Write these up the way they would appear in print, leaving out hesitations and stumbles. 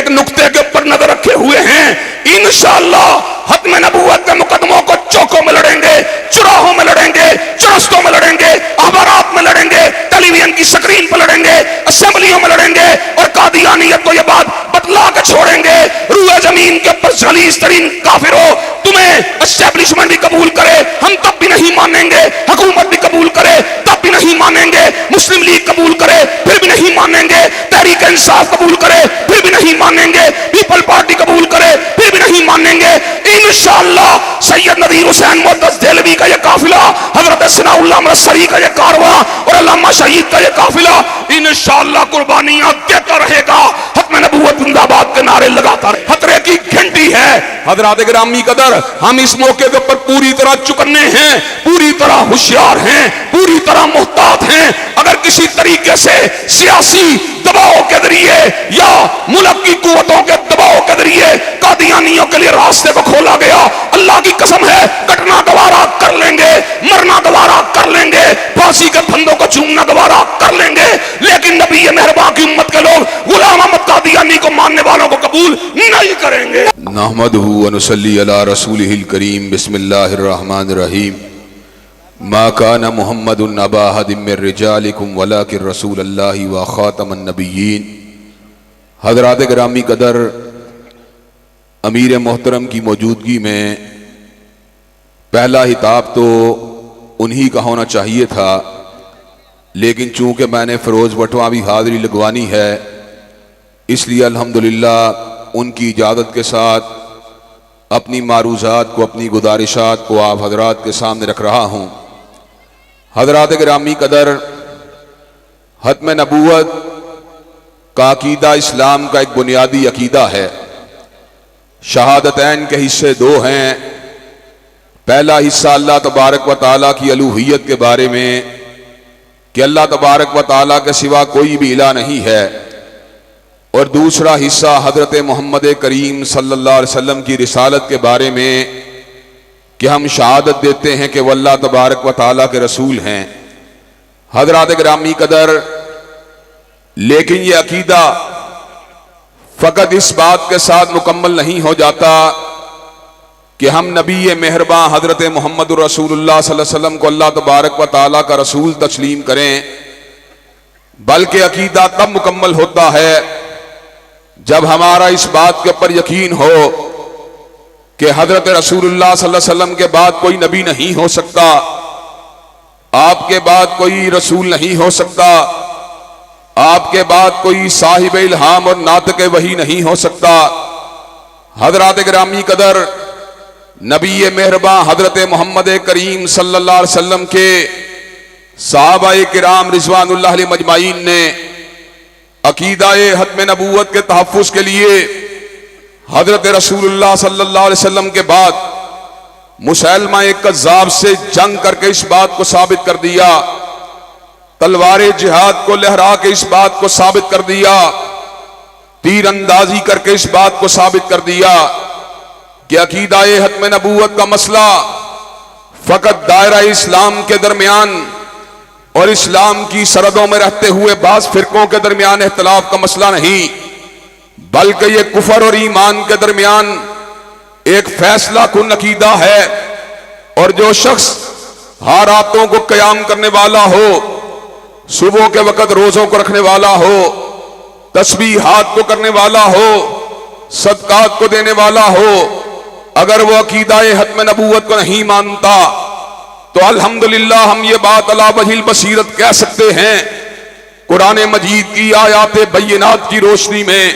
ایک نقطے کے اوپر نظر رکھے ہوئے ہیں، انشاءاللہ ختم نبوت کے مقدموں کو چوکوں میں لڑیں گے، چراہوں میں لڑیں گے، چرستوں میں لڑیں گے، اخبارات میں لڑیں گے، ٹیلی ویژن کی سکرین پر لڑیں گے، اسمبلیوں میں لڑیں گے، اور قادیانیت کو یہ بات بتلا کے چھوڑیں گے، روئے زمین کے اوپر غلیظ ترین کافروں، تمہیں اسٹیبلشمنٹ بھی قبول کرے ہم تب بھی نہیں مانیں گے، حکومت بھی قبول کرے تب بھی نہیں مانیں گے، مسلم لیگ قبول کرے پھر بھی نہیں مانیں گے، تحریک انصاف قبول کرے پھر بھی نہیں مانیں گے، پیپل پارٹی قبول کرے پھر بھی نہیں مانیں گے۔ انشاءاللہ سید نذیر حسین معتز دہلوی کا یہ قافلہ، حضرت ثناء اللہ مرسری کا یہ کارواں، اور علامہ شہید کا یہ قافلہ انشاءاللہ قربانیاں دیتا رہے گا، ختم نبوت زندہ باد کے نعرے لگاتا رہے۔ خطرے کی گھنٹی ہے حضرات گرامی قدر، ہم اس موقع کے اوپر پوری طرح چکنے ہیں، پوری طرح ہوشیار ہیں، پوری طرح محتاط ہیں۔ اگر کسی طریقے سے سیاسی دباؤ کے ذریعے یا ملک کی قوتوں کے دباؤ کے ذریعے قادیانیوں کے لیے راستے کو کھولا گیا، اللہ کی قسم ہے کٹنا گوارا کر لیں گے، مرنا گوارا کر لیں گے، پھانسی کے پھندوں کو چومنا گوارا کر لیں گے، لیکن نبی مہربان کی امت کے لوگ غلام احمد قادیانی کو ماننے والوں کو قبول نہیں کریں گے۔ نحمدہ و نصلی علی رسولہ الکریم، بسم اللہ الرحمن الرحیم۔ ما کان محمد ابا احد من رجالکم ولکن رسول اللہ و خاتم النبیین۔ حضرات گرامی قدر، امیر محترم کی موجودگی میں پہلا خطاب تو انہی کا ہونا چاہیے تھا، لیکن چونکہ میں نے فیروز بٹواں بھی حاضری لگوانی ہے، اس لیے الحمدللہ ان کی اجازت کے ساتھ اپنی معروضات کو، اپنی گزارشات کو آپ حضرات کے سامنے رکھ رہا ہوں۔ حضرات گرامی قدر، ختم نبوت کا عقیدہ اسلام کا ایک بنیادی عقیدہ ہے۔ شہادتین کے حصے دو ہیں۔ پہلا حصہ اللہ تبارک و تعالیٰ کی الوہیت کے بارے میں کہ اللہ تبارک و تعالیٰ کے سوا کوئی بھی الہ نہیں ہے، اور دوسرا حصہ حضرت محمد کریم صلی اللہ علیہ وسلم کی رسالت کے بارے میں کہ ہم شہادت دیتے ہیں کہ وہ اللہ تبارک و تعالیٰ کے رسول ہیں۔ حضرات گرامی قدر، لیکن یہ عقیدہ فقط اس بات کے ساتھ مکمل نہیں ہو جاتا کہ ہم نبی مہرباں حضرت محمد رسول اللہ صلی اللہ علیہ وسلم کو اللہ تبارک و تعالیٰ کا رسول تسلیم کریں، بلکہ عقیدہ تب مکمل ہوتا ہے جب ہمارا اس بات کے اوپر یقین ہو کہ حضرت رسول اللہ صلی اللہ علیہ وسلم کے بعد کوئی نبی نہیں ہو سکتا، آپ کے بعد کوئی رسول نہیں ہو سکتا، آپ کے بعد کوئی صاحب الہام اور ناطق وحی نہیں ہو سکتا۔ حضرات گرامی قدر، نبی مہرباں حضرت محمد کریم صلی اللہ علیہ وسلم کے صحابہ کرام رضوان اللہ علیہ مجمعین نے عقیدہ ختم نبوت کے تحفظ کے لیے حضرت رسول اللہ صلی اللہ علیہ وسلم کے بعد مسیلمہ کذاب سے جنگ کر کے اس بات کو ثابت کر دیا، تلوار جہاد کو لہرا کے اس بات کو ثابت کر دیا، تیر اندازی کر کے اس بات کو ثابت کر دیا کہ عقیدہ ختم نبوت کا مسئلہ فقط دائرہ اسلام کے درمیان اور اسلام کی سرحدوں میں رہتے ہوئے بعض فرقوں کے درمیان اختلاف کا مسئلہ نہیں، بلکہ یہ کفر اور ایمان کے درمیان ایک فیصلہ کن عقیدہ ہے۔ اور جو شخص ہر راتوں کو قیام کرنے والا ہو، صبح کے وقت روزوں کو رکھنے والا ہو، تسبیحات کو کرنے والا ہو، صدقات کو دینے والا ہو، اگر وہ عقیدہ ختم نبوت کو نہیں مانتا تو الحمدللہ ہم یہ بات علی وجہ البصیرت کہہ سکتے ہیں، قرآن مجید کی آیات بینات کی روشنی میں،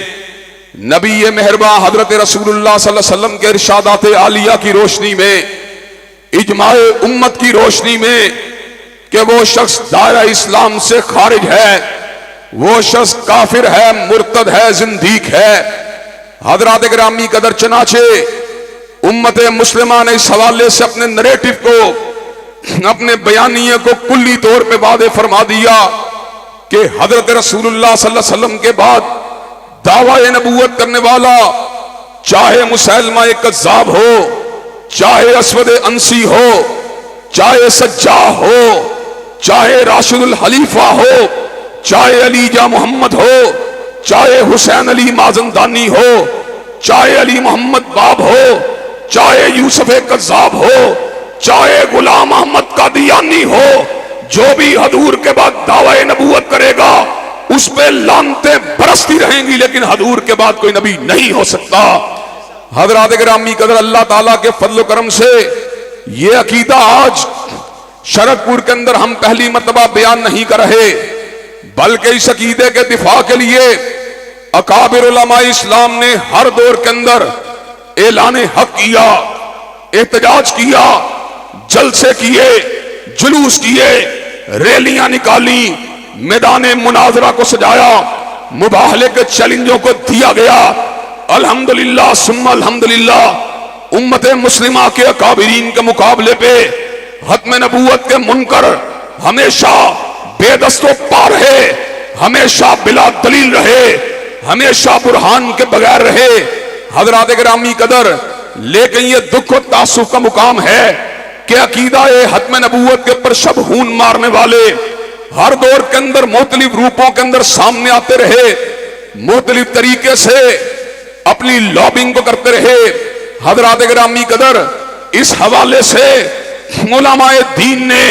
نبی مہرباں حضرت رسول اللہ صلی اللہ علیہ وسلم کے ارشادات عالیہ کی روشنی میں، اجماع امت کی روشنی میں، کہ وہ شخص دائرہ اسلام سے خارج ہے، وہ شخص کافر ہے، مرتد ہے، زندیق ہے۔ حضرات گرامی قدر، چنانچہ امت مسلمہ نے اس حوالے سے اپنے نریٹو کو، اپنے بیانیے کو کلی طور پہ واضح فرما دیا کہ حضرت رسول اللہ صلی اللہ علیہ وسلم کے بعد دعوی نبوت کرنے والا، چاہے مسیلمہ کذاب ہو، چاہے اسود انسی ہو، چاہے سجاح ہو، چاہے راشد الخلیفہ ہو، چاہے علی جا محمد ہو، چاہے حسین علی مازندانی ہو، چاہے علی محمد باب ہو، چاہے یوسف کذاب ہو، چاہے غلام احمد قادیانی ہو، جو بھی حضور کے بعد دعوی نبوت کرے گا اس پہ لعنتیں برستی رہیں گی، لیکن حضور کے بعد کوئی نبی نہیں ہو سکتا۔ حضرات گرامی قدر، اللہ تعالیٰ کے فضل و کرم سے یہ عقیدہ آج شرک پور کے اندر ہم پہلی مرتبہ بیان نہیں کر رہے، بلکہ اس عقیدے کے دفاع کے لیے اکابر علماء اسلام نے ہر دور کے اندر اعلان حق کیا، احتجاج کیا، جلسے کیے، جلوس کیے، ریلیاں نکالی، میدان مناظرہ کو سجایا، مباہلے کے چیلنجوں کو دیا گیا۔ الحمدللہ ثم الحمدللہ امت مسلمہ کے اکابرین کے مقابلے پہ ختم نبوت کے منکر ہمیشہ بے دست و پا رہے، ہمیشہ بلا دلیل رہے، ہمیشہ برہان کے بغیر رہے۔ حضرات گرامی قدر، لیکن یہ دکھ و تاسف کا مقام ہے کہ عقیدہ ختم نبوت کے پر شب خون مارنے والے ہر دور کے اندر مختلف روپوں کے اندر سامنے آتے رہے، مختلف طریقے سے اپنی لابنگ کو کرتے رہے۔ حضرات گرامی قدر، اس حوالے سے علماء دین نے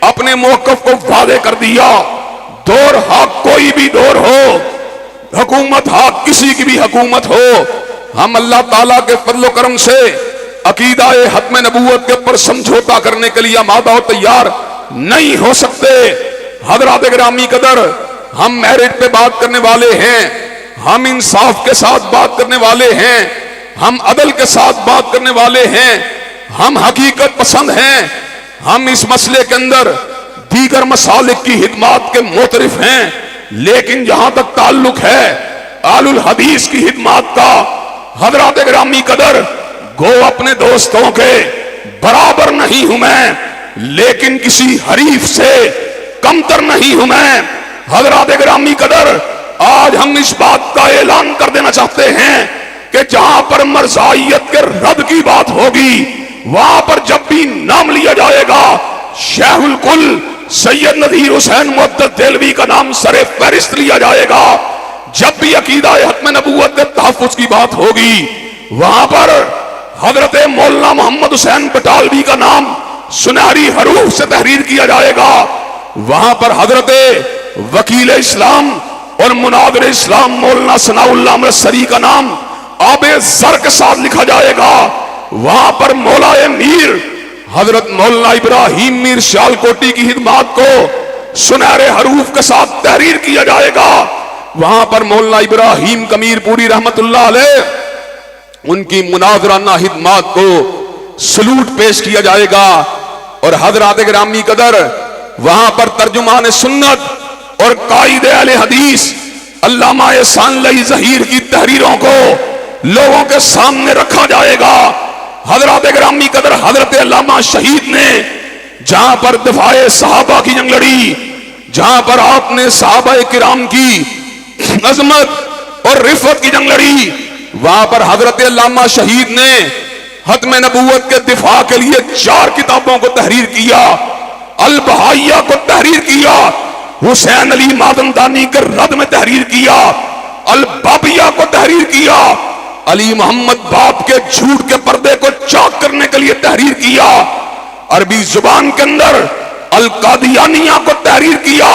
اپنے موقف کو واضح کر دیا۔ دور حق کوئی بھی دور ہو، حکومت حق کسی کی بھی حکومت ہو، ہم اللہ تعالیٰ کے فضل و کرم سے عقیدہ ختم نبوت کے پر سمجھوتا کرنے کے لیے آمادہ و تیار نہیں ہو سکتے۔ حضرات گرامی قدر، ہم میرٹ پہ بات کرنے والے ہیں، ہم انصاف کے ساتھ بات کرنے والے ہیں، ہم عدل کے ساتھ بات کرنے والے ہیں، ہم حقیقت پسند ہیں، ہم اس مسئلے کے اندر دیگر مسالک کی خدمات کے معترف ہیں، لیکن جہاں تک تعلق ہے آل الحدیث کی خدمات کا، حضرات گرامی قدر، گو اپنے دوستوں کے برابر نہیں ہوں میں، لیکن کسی حریف سے کمتر نہیں ہوں میں۔ حضرات گرامی قدر، آج ہم اس بات کا اعلان کر دینا چاہتے ہیں کہ جہاں پر مرزائیت کے رد کی بات ہوگی، وہاں پر جب بھی نام لیا جائے گا شیخ الکل سید نذیر حسین محدث دہلوی کا نام سر فہرست لیا جائے گا، جب بھی عقیدہ ختم نبوت کے تحفظ کی بات ہوگی وہاں پر حضرت مولانا محمد حسین بٹالوی کا نام سنہری حروف سے تحریر کیا جائے گا، وہاں پر حضرت وکیل اسلام اور مناظر اسلام مولانا ثناء اللہ مرسری کا نام آب زر کے ساتھ لکھا جائے گا، وہاں پر مولا میر حضرت مولانا ابراہیم میر سیالکوٹی کی خدمات کو سنہرے حروف کے ساتھ تحریر کیا جائے گا، وہاں پر مولانا ابراہیم کمیر پوری رحمت اللہ علیہ ان کی مناظرانہ خدمات کو سلوٹ پیش کیا جائے گا، اور حضرات گرامی قدر، وہاں پر ترجمان سنت اور قائد اہل حدیث علامہ احسان اللہ ظہیر کی تحریروں کو لوگوں کے سامنے رکھا جائے گا۔ حضرات گرامی قدر، حضرت علامہ شہید نے جہاں پر دفاع صحابہ کی جنگ لڑی، جہاں پر آپ نے صحابہ کرام کی عظمت اور رفعت کی جنگ لڑی، وہاں پر حضرت علامہ شہید نے ختم نبوت کے دفاع کے لیے 4 کتابوں کو تحریر کیا، البہائیہ کو تحریر کیا، حسین علی مازندانی کے رد میں تحریر کیا، البابیہ کو تحریر کیا، علی محمد باب کے جھوٹ کے پردے کو چاک کرنے کے لیے تحریر کیا، عربی زبان کے اندر القادیانیہ کو تحریر کیا،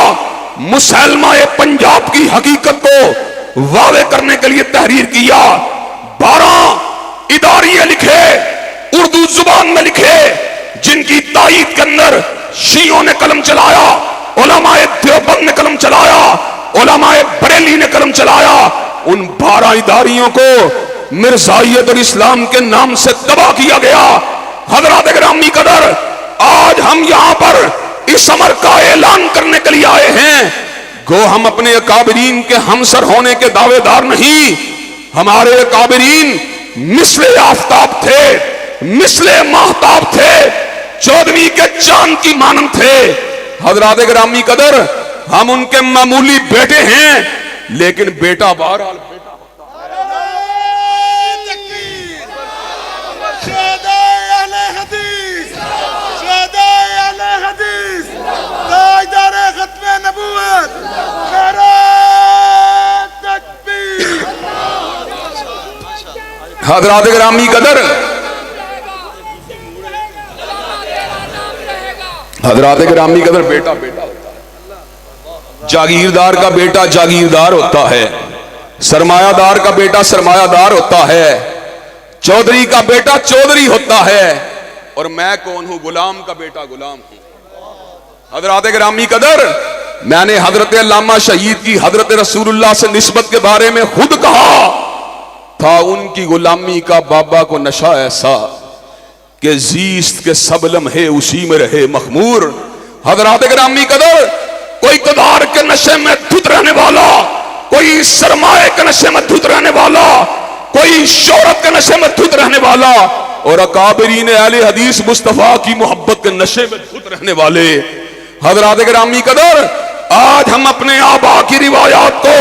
مسلمہ پنجاب کی حقیقت کو واضح کرنے کے لیے تحریر کیا، 12 اداریے لکھے، اردو زبان میں لکھے، جن کی تائید کے اندر شیعوں نے قلم چلایا، علماء دیوبند نے قلم چلایا، علماء بریلی نے قلم چلایا، ان 12 اداریوں کو مرزائیت اور اسلام کے نام سے تباہ کیا گیا۔ حضرات گرامی قدر، آج ہم یہاں پر اس امر کا اعلان کرنے کے لیے آئے ہیں، گو ہم اپنے اکابرین کے ہمسر ہونے کے دعوے دار نہیں، ہمارے اکابرین مثل آفتاب تھے، مثل ماہتاب تھے، 14ویں کے چاند کی مانند تھے۔ حضرات گرامی قدر، ہم ان کے معمولی بیٹے ہیں، لیکن بیٹا بہرحال تاجدار ختم نبوت، حضرات گرامی قدر، حضرات گرامی قدر، بیٹا بیٹا ہوتا ہے، جاگیردار کا بیٹا جاگیردار ہوتا ہے، سرمایہ دار کا بیٹا سرمایہ دار ہوتا ہے، چودھری کا بیٹا چودھری ہوتا ہے، اور میں کون ہوں؟ غلام کا بیٹا غلام ہوں۔ حضرات گرامی قدر، میں نے حضرت علامہ شہید کی حضرت رسول اللہ سے نسبت کے بارے میں خود کہا تھا، ان کی غلامی کا بابا کو نشہ ایسا کہ زیست کے سب لمحے اسی میں رہے مخمور۔ حضرات گرامی قدر، کوئی اقتدار کے نشے میں دھت رہنے والا، کوئی سرمایہ کے نشے میں دھت رہنے والا، کوئی شہرت کے نشے میں دھت رہنے والا، اور اکابرین اہل حدیث مصطفیٰ کی محبت کے نشے میں دھت رہنے والے۔ حضرات گرامی قدر، آج ہم اپنے آبا کی روایات کو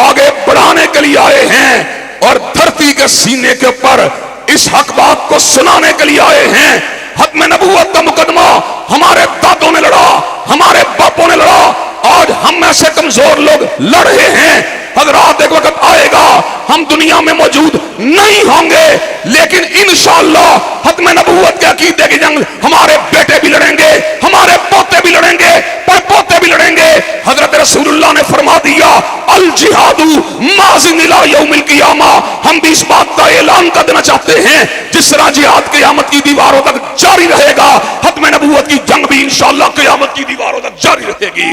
آگے بڑھانے کے لیے آئے ہیں، اور دھرتی کے سینے کے اوپر اس حق بات کو سنانے کے لیے آئے ہیں۔ ختم نبوت کا مقدمہ ہمارے دادوں نے لڑا، ہمارے باپوں نے لڑا، آج ہم ایسے کمزور لوگ لڑ رہے ہیں۔ حضرات، ایک وقت آئے گا ہم دنیا میں موجود نہیں ہوں گے، لیکن انشاءاللہ ختم نبوت کے عقیدے کی جنگ ہمارے بیٹے بھی لڑیں گے، ہمارے پوتے بھی لڑیں گے، پر پوتے بھی لڑیں گے۔ حضرت رسول اللہ نے فرما دیا، الجہاد ماضٍ الی یوم القیامہ۔ ہم بھی اس بات کا اعلان کر دینا چاہتے ہیں، جس طرح جہاد قیامت کی دیواروں تک جاری رہے گا، ختم نبوت کی جنگ بھی انشاءاللہ قیامت کی دیواروں تک جاری رہے گی۔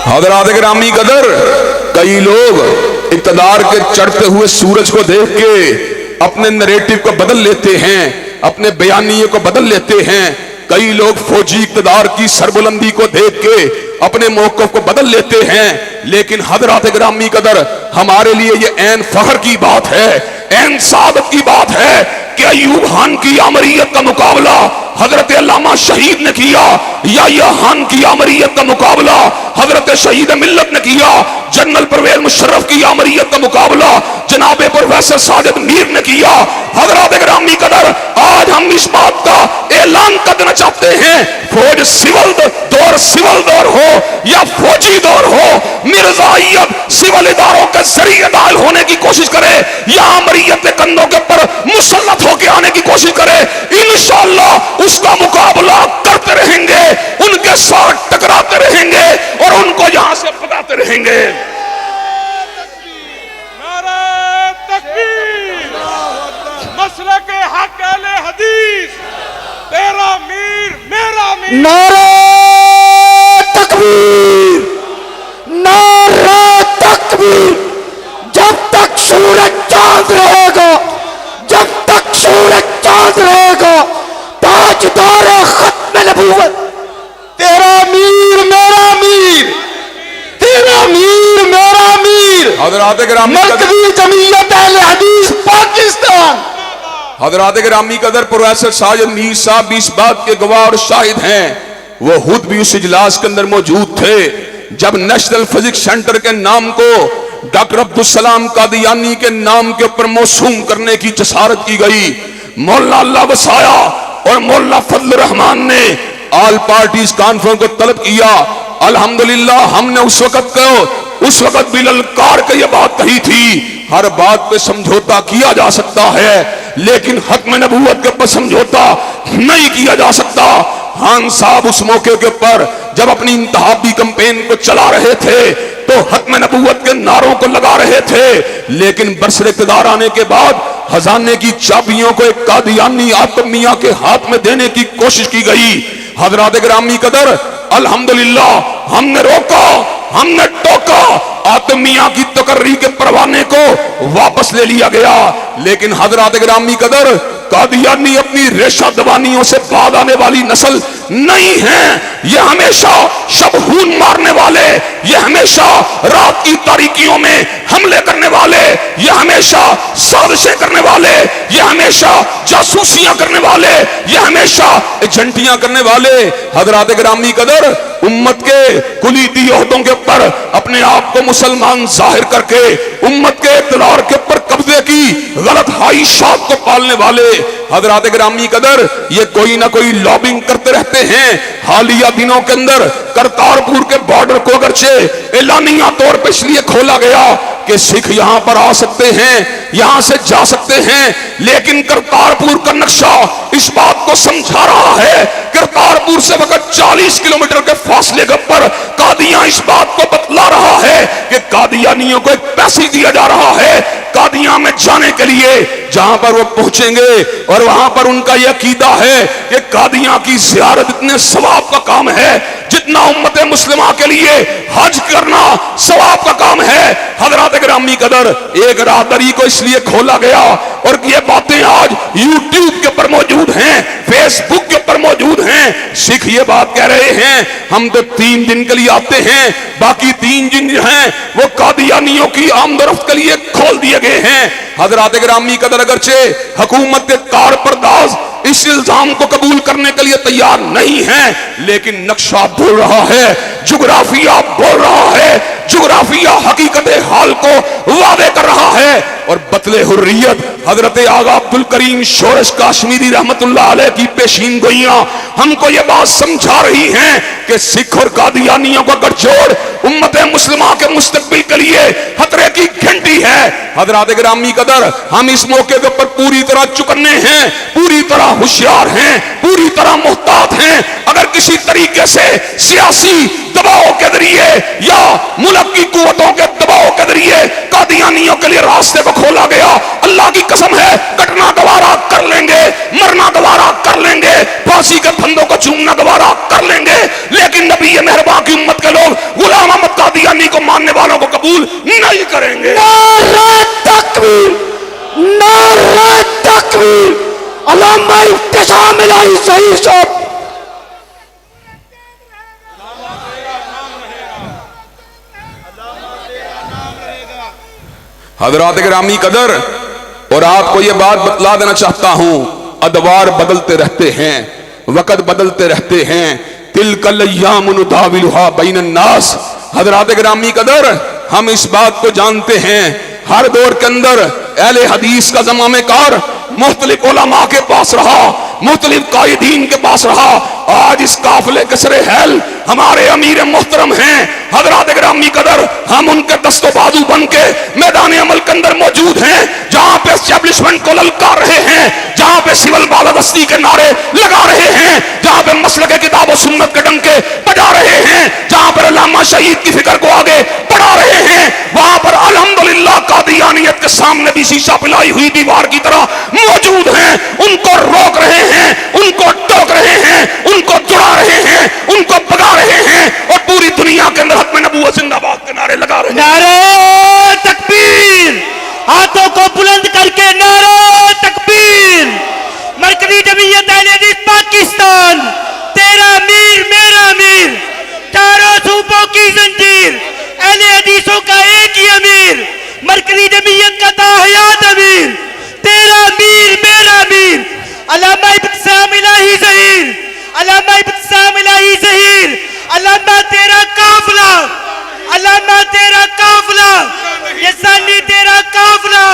حضرات گرامی قدر، کئی لوگ اقتدار کے چڑھتے ہوئے سورج کو دیکھ کے اپنے نریٹو کو بدل لیتے ہیں، اپنے بیانیے کو بدل لیتے ہیں۔ کئی لوگ فوجی اقتدار کی سربلندی کو دیکھ کے اپنے موقف کو بدل لیتے ہیں، لیکن حضرات گرامی قدر، ہمارے لیے یہ عین فخر کی بات ہے، عین سعادت کی بات ہے کہ ایوب خان کی آمریت کا مقابلہ حضرت علامہ شہید نے کیا، یا خان کی آمریت کا مقابلہ حضرت شہید ملت نے کیا، جنرل پرویز مشرف کی آمریت کا مقابلہ جناب پروفیسر ساجد میر نے کیا۔ حضرات گرامی قدر، آج ہم اس بات کا اعلان کر دینا چاہتے ہیں، فوج سول دور ہو یا فوجی دور ہو، مرزا ایب سول اداروں کے ذریعے داخل ہونے کی کوشش کرے یا آمریت کے کندھوں کے اوپر مسلط ہو کے آنے کی کوشش کرے، انشاءاللہ اس کا مقابلہ کرتے رہیں گے، ان کے ساتھ ٹکراتے رہیں گے اور ان کو یہاں سے بتاتے رہیں گے۔ نعرہ تکبیر، مسلک حق اہل حدیث، تیرا میر میرا میر۔ نعرہ تکبیر، نعرہ تکبیر، جب تک سورج چاند رہے گا، جب تک سورج چاند رہے گا، تاجدار ختم نبوت، تیرا میر میرا میر، تیرا میر میرا میر، حضرات گرامی قدر، مرکزی جمعیت اہل حدیث پاکستان۔ حضرات گرامی قدر، پروفیسر ساجد میر صاحب بھی اس بات کے گواہ اور شاہد ہیں، وہ خود بھی اس اجلاس کے اندر موجود تھے جب نیشنل فزکس سینٹر کے نام کو ڈاکٹر عبدالسلام قادیانی کے نام کے اوپر موسوم کرنے کی جسارت کی گئی۔ مولانا اللہ وسایا اور مولانا فضل الرحمان نے آل پارٹیز کانفرنس کو طلب کیا۔ الحمدللہ ہم نے اس وقت بھی للکار کے یہ بات کہی تھی، ہر بات پہ سمجھوتا کیا جا سکتا ہے لیکن ختم نبوت کے اوپر سمجھوتا نہیں کیا جا سکتا۔ خان صاحب اس موقع کے اوپر جب اپنی انتخابی کمپین کو چلا رہے تھے تو ختم نبوت کے نعروں کو لگا رہے تھے، لیکن برسر اقتدار آنے کے بعد خزانے کی چابیوں کو ایک قادیانی آتم میاں کے ہاتھ میں دینے کی کوشش کی گئی۔ حضرات گرامی قدر، الحمدللہ ہم نے روکا، ہم نے ٹوکا، آتم میاں کی تقرری کے پروانے کو واپس لے لیا گیا، لیکن حضرات گرامی قدر، قادیانی اپنی ریشہ دبانیوں سے بعد آنے والی نسل نہیں ہیں، یہ ہمیشہ شب خون مارنے والے، یہ ہمیشہ رات کی تاریکیوں میں حملے کرنے والے، یہ ہمیشہ سازشیں کرنے والے، یہ ہمیشہ ہمیشہ جاسوسیاں کرنے والے، یہ ہمیشہ ایجنٹیاں کرنے والے حضرات گرامی قدر امت کے کلیدی عہدوں کے اوپر اپنے آپ کو مسلمان ظاہر کر کے امت کے اقتدار کے اوپر قبضے کی غلط خواہشات کو پالنے والے حضرات گرامی قدر یہ کوئی نہ کوئی لابنگ کرتے رہتے ہیں۔ حالیہ دنوں کے اندر کرتارپور کے بارڈر کو اگرچہ اعلانیہ طور پر اس لیے کھولا گیا کہ سکھ یہاں پر آ سکتے ہیں، یہاں سے جا سکتے ہیں، لیکن کرتارپور کا نقشہ اس بات کو سمجھا رہا ہے، کرتارپور سے وقت 40 کلومیٹر کے فاصلے کے اوپر قادیاں اس بات کو بتلا رہا ہے کہ قادیانیوں کو ایک پیسے دیا جا رہا ہے قادیاں میں جانے کے لیے، جہاں پر وہ پہنچیں گے اور وہاں پر ان کا یہ عقیدہ ہے کہ قادیاں کی زیارت اتنے ثواب کا کام ہے جتنا امت مسلمہ کے لیے حج کرنا ثواب کا کام ہے۔ حضرات گرامی قدر ایک راہداری کو اس لیے کھولا گیا اور یہ باتیں آج یوٹیوب کے اوپر موجود ہیں، فیس بک کے اوپر موجود ہیں۔ سکھ یہ بات کہہ رہے ہیں ہم تو 3 دن کے لیے آتے ہیں، باقی 3 دن جو ہیں وہ قادیانیوں کی آمد و رفت کے لیے کھول دیے گئے ہیں۔ حضرات گرامی قدر اگرچہ حکومت کے کار پرداز اس الزام کو قبول کرنے کے لیے تیار نہیں ہیں، لیکن نقشہ بول رہا ہے، جغرافیہ بول رہا ہے، جغرافیہ حقیقت حال کو واضح کر رہا ہے۔ اور بطل حریت حضرت آغا عبدالکریم شورش کاشمیری رحمت اللہ علیہ کی پیشین گوئیاں ہم کو یہ بات سمجھا رہی ہیں کہ سکھ اور قادیانیوں کو اگر جوڑ امت مسلمہ کے مستقبل کے لیے خطرے کی گھنٹی ہے۔ حضرات گرامی قدر ہم اس موقع کے اوپر پوری طرح چکنے ہیں، پوری طرح ہوشیار ہیں، پوری طرح محتاط ہیں۔ اگر کسی طریقے سے سیاسی دباؤ کے ذریعے یا ملک کی قوتوں کے دباؤ کے ذریعے قادیانیوں کے لیے راستے کو کھولا گیا، اللہ کی قسم ہے کٹنا گوارا کر لیں گے، مرنا گوارا کر لیں گے، پھانسی کے پھندوں کو چومنا گوارا کر لیں گے، لیکن نبی مہربان کی امت کے لوگ غلام احمد قادیانی کو ماننے والوں کو قبول نہیں کریں گے۔ نعرہ تکبیر، نعرہ تکبیر، علامہ ابتسام الہی صحیح صاحب۔ حضرات گرامی قدر اور آپ کو یہ بات بتلا دینا چاہتا ہوں، ادوار بدلتے رہتے ہیں، وقت بدلتے رہتے ہیں، تلک الایام نداولها بین الناس۔ حضرات گرامی قدر ہم اس بات کو جانتے ہیں ہر دور کے اندر اہل حدیث کا زمامہ کار مختلف علماء کے پاس رہا، مختلف قائدین کے پاس رہا۔ آج اس قافلے کے سر حل ہمارے امیر محترم ہیں۔ حضرات گرامی قدر ہم ان کے دست و بازو بن کے میدان عمل کے اندر موجود ہیں، جہاں پہ اسٹیبلشمنٹ کو للکار رہے ہیں، جہاں پہ سول بالادستی کے نعرے لگا رہے ہیں، جہاں پہ مسلک کتاب و سنت کے ڈنکے بجا رہے ہیں، جہاں پر علامہ شہید کی فکر کو آگے بڑھا رہے ہیں، وہاں پر الحمدللہ قادیانیت کے سامنے بھی شیشہ پلائی ہوئی دیوار کی طرح موجود ہیں۔ ان کو روک رہے ہیں، ان کو ٹوک رہے ہیں، ان کو جڑا رہے ہیں، ان کو بگا رہے ہیں، اور پوری دنیا کے اندر ختم نبوت زندہ باد کے نعرے لگا رہے ہیں۔ نعرہ تکبیر، ہاتھوں کو بلند کر کے نعرہ تکبیر۔ مرکزی جمعیت اہل حدیث پاکستان، تیرا امیر میرا امیر، چاروں صوبوں کی زنجیر، اہل حدیثوں کا ایک ہی امیر، مرکزی جمعیت کا تاحیات امیر، تیرا امیر میرا امیر، علامہ ابتسام الہی ظہیر، علامہ ابتسام الہی ظہیر، علامہ تیرا قافلہ، علامہ تیرا قافلہ، یہ ثانی تیرا قافلہ،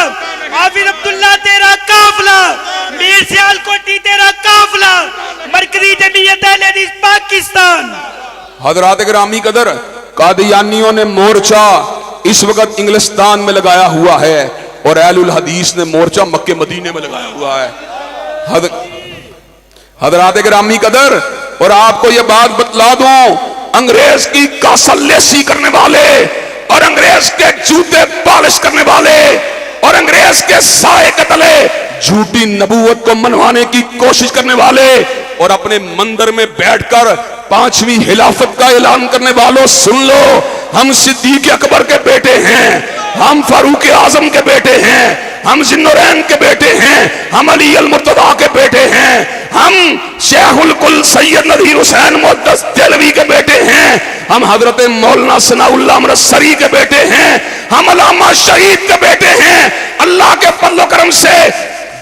حافظ عبداللہ تیرا قافلہ، میر سیال کوٹی تیرا قافلہ، مرکزی جمعیت اہل حدیث پاکستان۔ حضرات گرامی قدر قادیانیوں نے مورچہ اس وقت انگلستان میں لگایا ہوا ہے اور اہل الحدیث نے مورچہ مکہ مدینے میں لگایا ہوا ہے۔ حضرات گرامی قدر اور آپ کو یہ بات بتلا دوں، انگریز کی کاسل لیسی کرنے والے اور انگریز کے جوتے پالش کرنے والے اور انگریز کے سائے کے تلے جھوٹی نبوت کو منوانے کی کوشش کرنے والے اور اپنے مندر میں بیٹھ کر 5ویں خلافت کا اعلان کرنے والوں سن لو، ہم صدیق اکبر کے بیٹے ہیں، ہم فاروق اعظم کے بیٹے ہیں، ہم ذوالنورین کے بیٹے ہیں، ہم علی المرتضیٰ کے بیٹے ہیں، ہم شیخ الکل سید نذیر حسین محدث دہلوی کے بیٹے ہیں، ہم حضرت مولانا ثناء اللہ امرتسری کے بیٹے ہیں، ہم علامہ شہید کے بیٹے ہیں۔ اللہ کے فضل و کرم سے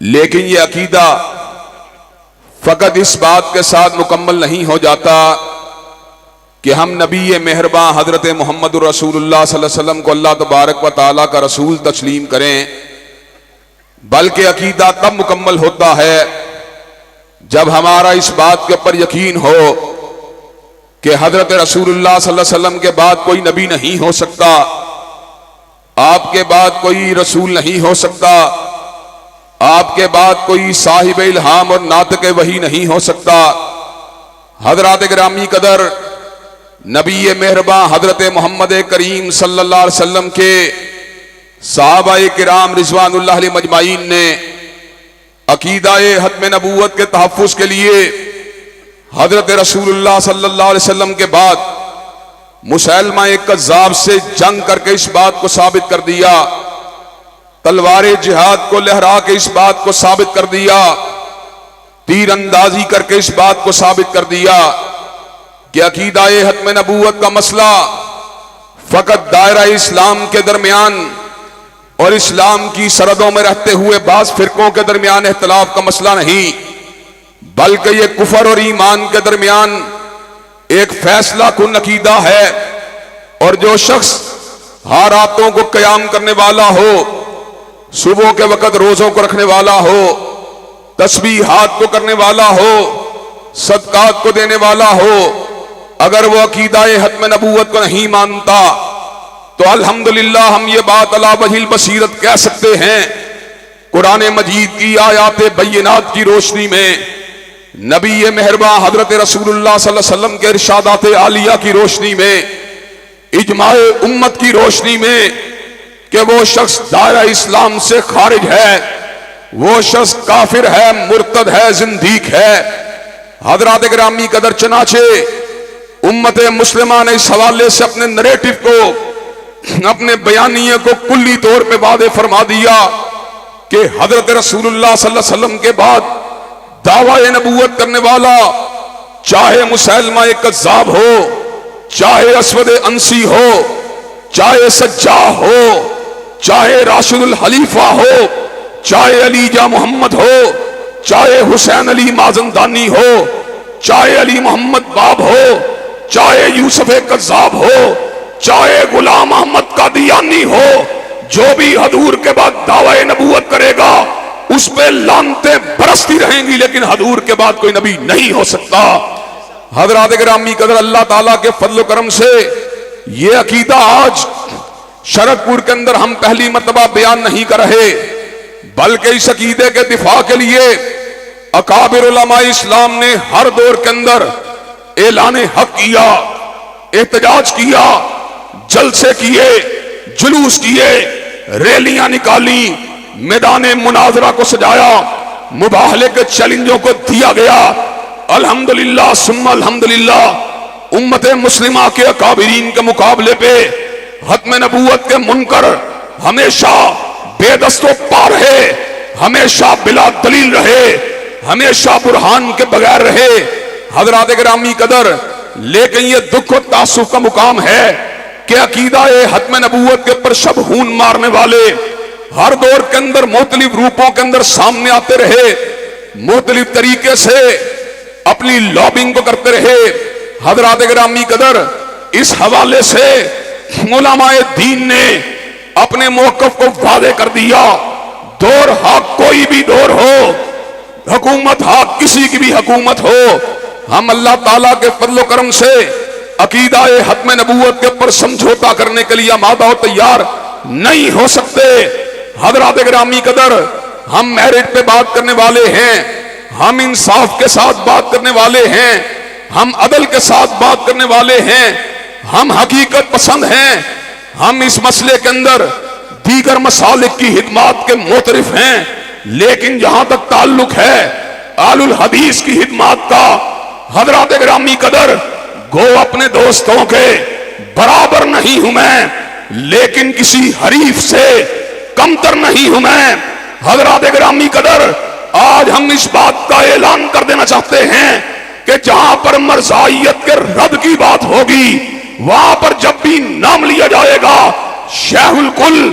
لیکن یہ عقیدہ فقط اس بات کے ساتھ مکمل نہیں ہو جاتا کہ ہم نبی مہرباں حضرت محمد الرسول اللہ صلی اللہ علیہ وسلم کو اللہ تبارک و تعالیٰ کا رسول تسلیم کریں، بلکہ عقیدہ تب مکمل ہوتا ہے جب ہمارا اس بات کے اوپر یقین ہو کہ حضرت رسول اللہ صلی اللہ علیہ وسلم کے بعد کوئی نبی نہیں ہو سکتا، آپ کے بعد کوئی رسول نہیں ہو سکتا، آپ کے بعد کوئی صاحب الہام اور ناطق وحی نہیں ہو سکتا۔ حضرات گرامی قدر، نبی مہرباں حضرت محمد کریم صلی اللہ علیہ وسلم کے صحابہ کرام رضوان اللہ علیہ مجمعین نے عقیدہ ختم نبوت کے تحفظ کے لیے حضرت رسول اللہ صلی اللہ علیہ وسلم کے بعد مسیلمہ کذاب سے جنگ کر کے اس بات کو ثابت کر دیا، تلوار جہاد کو لہرا کے اس بات کو ثابت کر دیا، تیر اندازی کر کے اس بات کو ثابت کر دیا کہ عقیدہ ختم نبوت کا مسئلہ فقط دائرہ اسلام کے درمیان اور اسلام کی سرحدوں میں رہتے ہوئے بعض فرقوں کے درمیان اختلاف کا مسئلہ نہیں، بلکہ یہ کفر اور ایمان کے درمیان ایک فیصلہ کن عقیدہ ہے۔ اور جو شخص ہر راتوں کو قیام کرنے والا ہو، صبح کے وقت روزوں کو رکھنے والا ہو، تسبیحات کو کرنے والا ہو، صدقات کو دینے والا ہو، اگر وہ عقیدہ ختم نبوت کو نہیں مانتا تو الحمدللہ ہم یہ بات علی وجہ البصیرت کہہ سکتے ہیں، قرآن مجید کی آیات بینات کی روشنی میں، نبی مہرباں حضرت رسول اللہ صلی اللہ علیہ وسلم کے ارشادات عالیہ کی روشنی میں، اجماع امت کی روشنی میں، کہ وہ شخص دائرہ اسلام سے خارج ہے، وہ شخص کافر ہے، مرتد ہے، زندیق ہے۔ حضرات گرامی قدر، چنانچہ امت مسلمہ نے اس حوالے سے اپنے نریٹو کو، اپنے بیانیے کو کلی طور پہ واضح فرما دیا کہ حضرت رسول اللہ صلی اللہ علیہ وسلم کے بعد دعوی نبوت کرنے والا، چاہے مسیلمہ کذاب ہو، چاہے اسود انسی ہو، چاہے سجاح ہو، چاہے راشد الخلیفہ ہو، چاہے علی جا محمد ہو، چاہے حسین علی مازندانی ہو، چاہے علی محمد باب ہو، چاہے یوسف کذاب ہو، چاہے غلام احمد قادیانی ہو، جو بھی حضور کے بعد دعوی نبوت کرے گا اس پہ لعنتیں برستی رہیں گی، لیکن حضور کے بعد کوئی نبی نہیں ہو سکتا۔ حضرات گرامی قدر، اللہ تعالیٰ کے فضل و کرم سے یہ عقیدہ آج شرک پور کے اندر ہم پہلی مرتبہ بیان نہیں کر رہے، بلکہ اس عقیدے کے دفاع کے لیے اکابر علماء اسلام نے ہر دور کے اندر اعلان حق کیا، احتجاج کیا، جلسے کیے، جلوس کیے، ریلیاں نکالی، میدان مناظرہ کو سجایا، مباہلے کے چیلنجوں کو دیا گیا۔ الحمدللہ ثم الحمدللہ، امت مسلمہ کے اکابرین کے مقابلے پہ ختم نبوت کے منکر ہمیشہ بے دست و پا رہے، ہمیشہ بلا دلیل رہے، ہمیشہ برہان کے بغیر رہے۔ حضرات گرامی قدر، لیکن یہ دکھ و تاسف کا مقام ہے کہ عقیدہ ختم نبوت کے پر شب خون مارنے والے ہر دور کے اندر مختلف روپوں کے اندر سامنے آتے رہے، مختلف طریقے سے اپنی لابنگ کو کرتے رہے۔ حضرات گرامی قدر، اس حوالے سے علماء دین نے اپنے موقف کو واضح کر دیا، دور حق کوئی بھی دور ہو، حکومت حق کسی کی بھی حکومت ہو، ہم اللہ تعالیٰ کے فضل و کرم سے عقیدہ ختم نبوت کے پر سمجھوتا کرنے کے لیے آمادہ و تیار نہیں ہو سکتے۔ حضرات گرامی قدر، ہم میرٹ پہ بات کرنے والے ہیں، ہم انصاف کے ساتھ بات کرنے والے ہیں، ہم عدل کے ساتھ بات کرنے والے ہیں، ہم حقیقت پسند ہیں، ہم اس مسئلے کے اندر دیگر مسالک کی خدمات کے معترف ہیں، لیکن جہاں تک تعلق ہے آل الحدیث کی خدمات کا، حضرات گرامی قدر، گو اپنے دوستوں کے برابر نہیں ہوں میں، لیکن کسی حریف سے کمتر نہیں ہوں میں۔ حضرات گرامی قدر، آج ہم اس بات کا اعلان کر دینا چاہتے ہیں کہ جہاں پر مرزائیت کے رد کی بات ہوگی، وہاں پر جب بھی نام لیا جائے گا شیخ الکل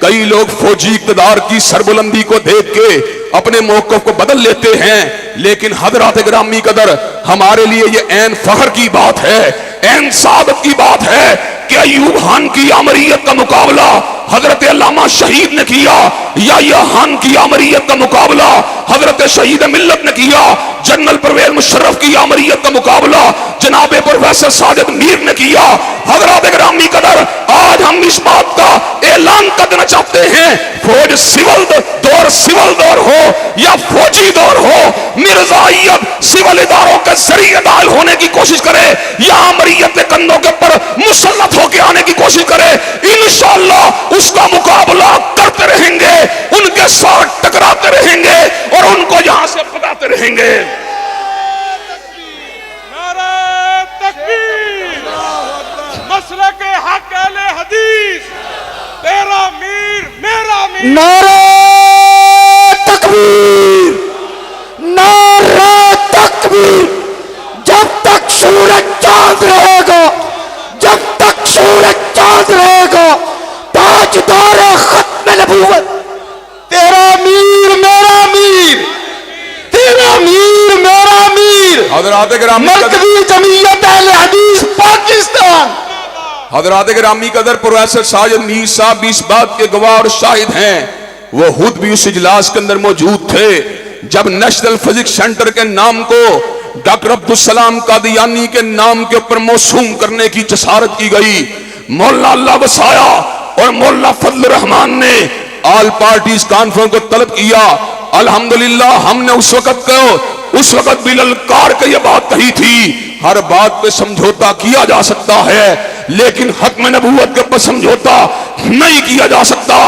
کئی لوگ فوجی اقتدار کی سربلندی کو دیکھ کے اپنے موقف کو بدل لیتے ہیں، لیکن حضرات گرامی قدر ہمارے لیے یہ عین فخر کی بات ہے، عین سعادت کی بات ہے کہ ایوب خان کی آمریت کا مقابلہ حضرت علامہ شہید نے کیا، یا خان کی آمریت کا مقابلہ حضرت شہید ملت نے کیا، جنرل پرویز مشرف کی آمریت کا مقابلہ جناب پروفیسر ساجد میر نے کیا۔ حضرات گرامی قدر آج ہم اس بات کا اعلان کر دینا چاہتے ہیں، فوج سول دور ہو یا فوجی دور ہو، مرزائیت سول اداروں کے ذریعے داخل ہونے کی کوشش کرے یا آمریت کے کندھوں کے پر مسلط ہو کے آنے کی کوشش کرے، انشاءاللہ اس کا مقابلہ کرتے رہیں گے، ان کے ساتھ ٹکراتے رہیں گے اور ان کو یہاں سے بتاتے رہیں گے۔ نعرہ تکبیر، مسلک حق اہل حدیث، تیرا میر میرا میر۔ نعرہ تکبیر، نعرہ تکبیر، جب تک سورج چاند رہے گا، جب تک سورج چاند رہے گا، تاجدار ختم نبوت، تیرا میر میرا میر، تیرا میر میرا میر، حضرات گرامی قدر، مرکزی جمعیت اہل حدیث پاکستان۔ حضرات گرامی قدر پروفیسر ساجد میر صاحب بھی اس بات کے گواہ اور شاہد ہیں، وہ خود بھی اس اجلاس کے اندر موجود تھے جب نیشنل فزکس سینٹر کے نام کو ڈاکٹر عبدالسلام قادیانی کے نام کے اوپر موسوم کرنے کی جسارت کی گئی۔ مولانا اللہ وسایا اور مولانا فضل الرحمان نے آل پارٹیز کانفرنس کو طلب کیا۔ الحمدللہ ہم نے اس وقت بھی للکار کے یہ بات کہی تھی، ہر بات پہ سمجھوتا کیا جا سکتا ہے لیکن ختم نبوت کے اوپر سمجھوتا نہیں کیا جا سکتا۔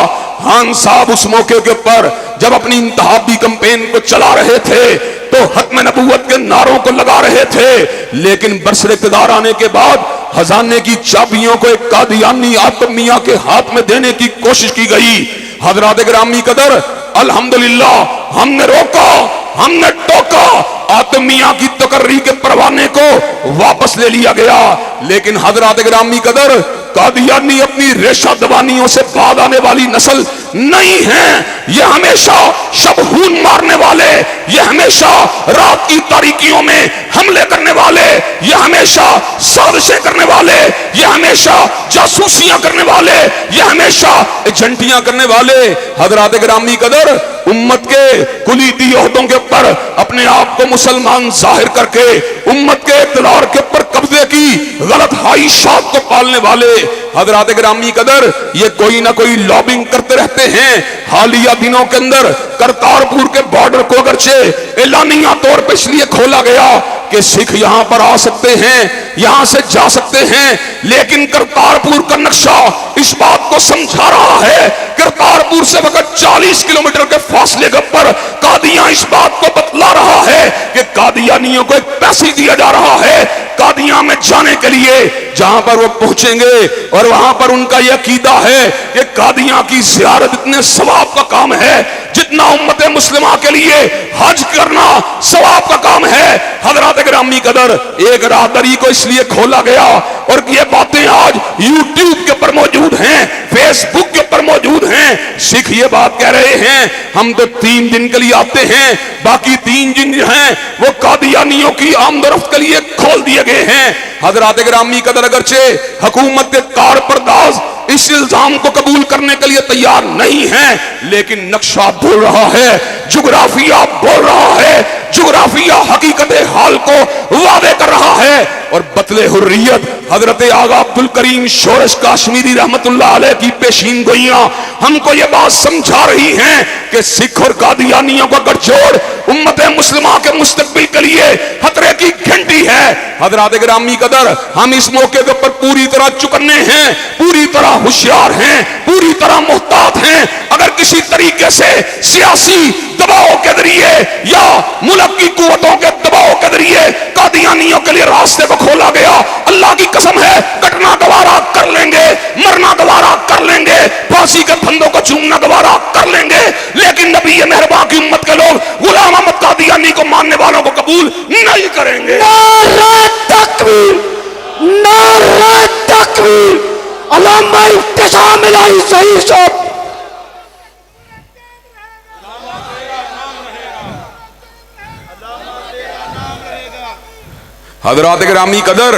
خان صاحب اس موقع کے اوپر جب اپنی انتخابی کمپین کو چلا رہے تھے تو ختم نبوت کے نعروں کو لگا رہے تھے، لیکن برسر اقتدار آنے کے بعد خزانے کی چابیوں کو ایک قادیانی آتم میاں کے ہاتھ میں دینے کی کوشش کی گئی۔ حضرات گرامی قدر الحمدللہ ہم نے روکا، ہم نے ٹوکا، آتم میاں کی تقرری کے پروانے کو واپس لے لیا گیا، لیکن حضرات گرامی قدر قادیانی اپنی ریشہ دوانیوں سے بعد آنے والی نسل نہیں ہیں، یہ ہمیشہ شب خون مارنے والے، یہ ہمیشہ رات کی تاریکیوں میں حملے کرنے والے، یہ ہمیشہ سازشیں کرنے والے، یہ ہمیشہ جاسوسیاں کرنے والے، یہ ہمیشہ ایجنٹیاں کرنے والے۔ حضرات گرامی قدر امت کے کلیدی عہدوں کے اوپر اپنے آپ کو مسلمان ظاہر کر کے امت کے اقتدار کے اوپر قبضے کی غلط خواہشات کو پالنے والے حضرات گرامی قدر یہ کوئی نہ کوئی لابنگ کرتے رہتے ہیں۔ حالیہ دنوں کے اندر کرتارپور کے بارڈر کو اگرچہ اعلانیہ طور پر اس لیے کھولا گیا کہ سکھ یہاں پر آ سکتے ہیں، یہاں سے جا سکتے ہیں، لیکن کرتارپور کا نقشہ اس بات کو سمجھا رہا ہے، کرتارپور سے فقط 40 کلومیٹر کے فاصلے کے اوپر قادیاں اس بات کو بتلا رہا ہے کہ قادیانیوں کو ایک پیسے دیا جا رہا ہے قادیاں میں جانے کے لیے، جہاں پر وہ پہنچیں گے اور وہاں پر ان کا یہ عقیدہ ہے کہ قادیاں کی زیارت اتنے ثواب کا کام ہے جتنا امت مسلمہ کے لیے حج کرنا ثواب کا کام ہے۔ حضرات گرامی قدر ایک راہداری کو اس لیے کھولا گیا اور یہ باتیں آج یوٹیوب کے اوپر موجود ہیں، فیس بک کے اوپر موجود ہیں۔ سکھ یہ بات کہہ رہے ہیں ہم تو 3 دن کے لیے آتے ہیں، باقی 3 دن جو ہیں وہ قادیانیوں کی آمد و رفت کے لیے کھول دیے گئے ہیں۔ حضرات گرامی قدر اگرچہ حکومت کے کار پرداز اس الزام کو قبول کرنے کے لیے تیار نہیں ہیں، لیکن نقشہ بول رہا ہے، جغرافیہ بول رہا ہے، جغرافیہ حقیقت حال کو واضح کر رہا ہے۔ اور بطل حریت حضرت آغا عبدالکریم شورش کاشمیری رحمت اللہ علیہ کی پیشین گوئیاں ہم کو یہ بات سمجھا رہی ہیں کہ سکھ اور قادیانیوں کا گٹھ جوڑ امت مسلمہ کے مستقبل کے لیے خطرے کی گھنٹی ہے۔ حضرات گرامی قدر ہم اس موقع کے اوپر پوری طرح چکنے ہیں، پوری طرح ہوشیار ہیں، پوری طرح محتاط ہیں۔ اگر کسی طریقے سے سیاسی دباؤ کے ذریعے یا ملک کی قوتوں کے دباؤ کے ذریعے قادیانیوں کے لیے راستے کو کھولا گیا، اللہ کی قسم ہے کٹنا گوارا کر لیں گے، مرنا گوارا کر لیں گے، پھانسی کے پھندوں کو چومنا گوارا کر لیں گے، لیکن نبی مہربان کی امت کے لوگ غلام احمد قادیانی کو ماننے والوں کو قبول نہیں کریں گے۔ نعرہ تکبیر، نعرہ تکبیر، علامہ احتشام الہی صحیح صاحب حضرات گرامی قدر،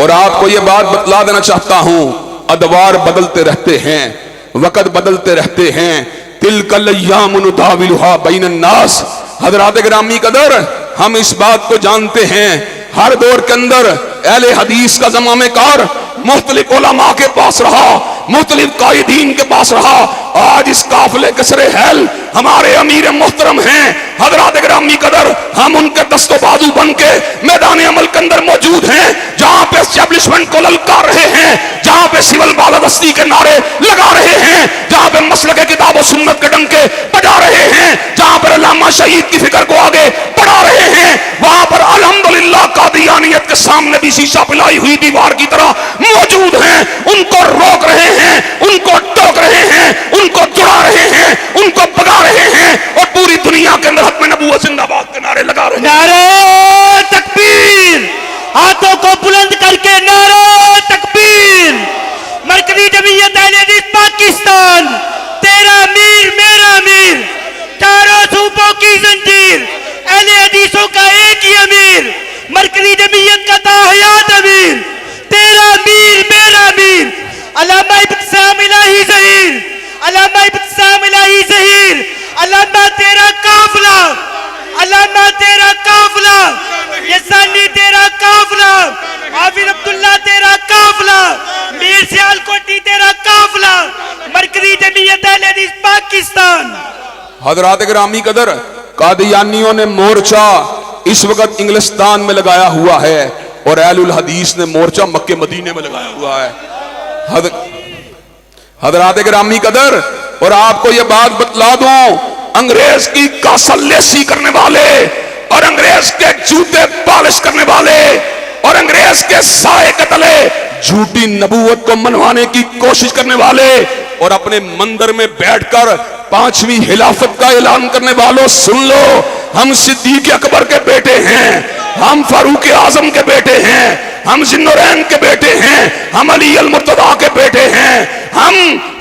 اور آپ کو یہ بات بتلا دینا چاہتا ہوں، ادوار بدلتے رہتے ہیں، وقت بدلتے رہتے ہیں، تلک الایام نداولها بین الناس۔ حضرات گرامی قدر، ہم اس بات کو جانتے ہیں، ہر دور کے اندر اہل حدیث کا زمامہ کار مختلف علماء کے پاس رہا، مختلف قائدین کے پاس رہا۔ آج اس قافلے کے سرِ حیل ہمارے امیر محترم ہیں حضرات گرامی قدر، ہم ان کے دست و بازو بن کے میدان عمل کے اندر موجود ہیں، جہاں پہ اسٹیبلشمنٹ کو للکار رہے ہیں، جہاں پہ سول بالادستی کے نعرے لگا رہے ہیں، جہاں پہ مسلک کتاب و سنت کے ڈنکے بجا رہے ہیں، جہاں پر علامہ شہید کی فکر کو آگے بڑھا رہے ہیں، وہاں پر الحمدللہ قادیانیت کے سامنے بھی شیشہ پلائی ہوئی دیوار کی طرح موجود ہیں، ان کو روک رہے ہیں، ان کو ٹوک رہے ہیں، ان کو جڑا رہے ہیں، ان کو بگا رہے ہیں، اور پوری دنیا کے اندر ختم نبوت زندہ باد کے نعرے لگا رہے ہیں۔ نعرہ تکبیر، ہاتھوں کو بلند کر کے نعرہ تکبیر۔ مرکزی جمعیت اہل حدیث پاکستان، تیرا امیر میرا امیر، چاروں صوبوں کی زنجیر، اہل حدیثوں کا ایک ہی امیر، مرکزی جمعیت کا تاحیات امیر، تیرا امیر میرا امیر، علامہ ابتسام الہی ظہیر، علامہ ابتسام الہی ظہیر، علامہ تیرا قافلہ، علامہ تیرا قافلہ، یسانی تیرا قافلہ، حافظ عبداللہ تیرا قافلہ، میر سیال کوٹی تیرا قافلہ، مرکزی جمعیت اہل حدیث پاکستان۔ حضرات گرامی قدر، قادیانیوں نے مورچہ اس وقت انگلستان میں لگایا ہوا ہے، اور اہل الحدیث نے مورچہ مکہ مدینے میں لگایا ہوا ہے۔ حضرات گرامی قدر، اور آپ کو یہ بات بتلا دوں، انگریز کی کاسل لیسی کرنے والے، اور انگریز کے جوتے پالش کرنے والے، اور انگریز کے سائے کے تلے جھوٹی نبوت کو منوانے کی کوشش کرنے والے، اور اپنے مندر میں بیٹھ کر پانچویں خلافت کا اعلان کرنے والوں، سن لو، ہم صدیق اکبر کے بیٹے ہیں، ہم فاروق اعظم کے بیٹے ہیں، ہم ذوالنورین کے بیٹے ہیں، ہم علی المرتضیٰ کے بیٹے ہیں، ہم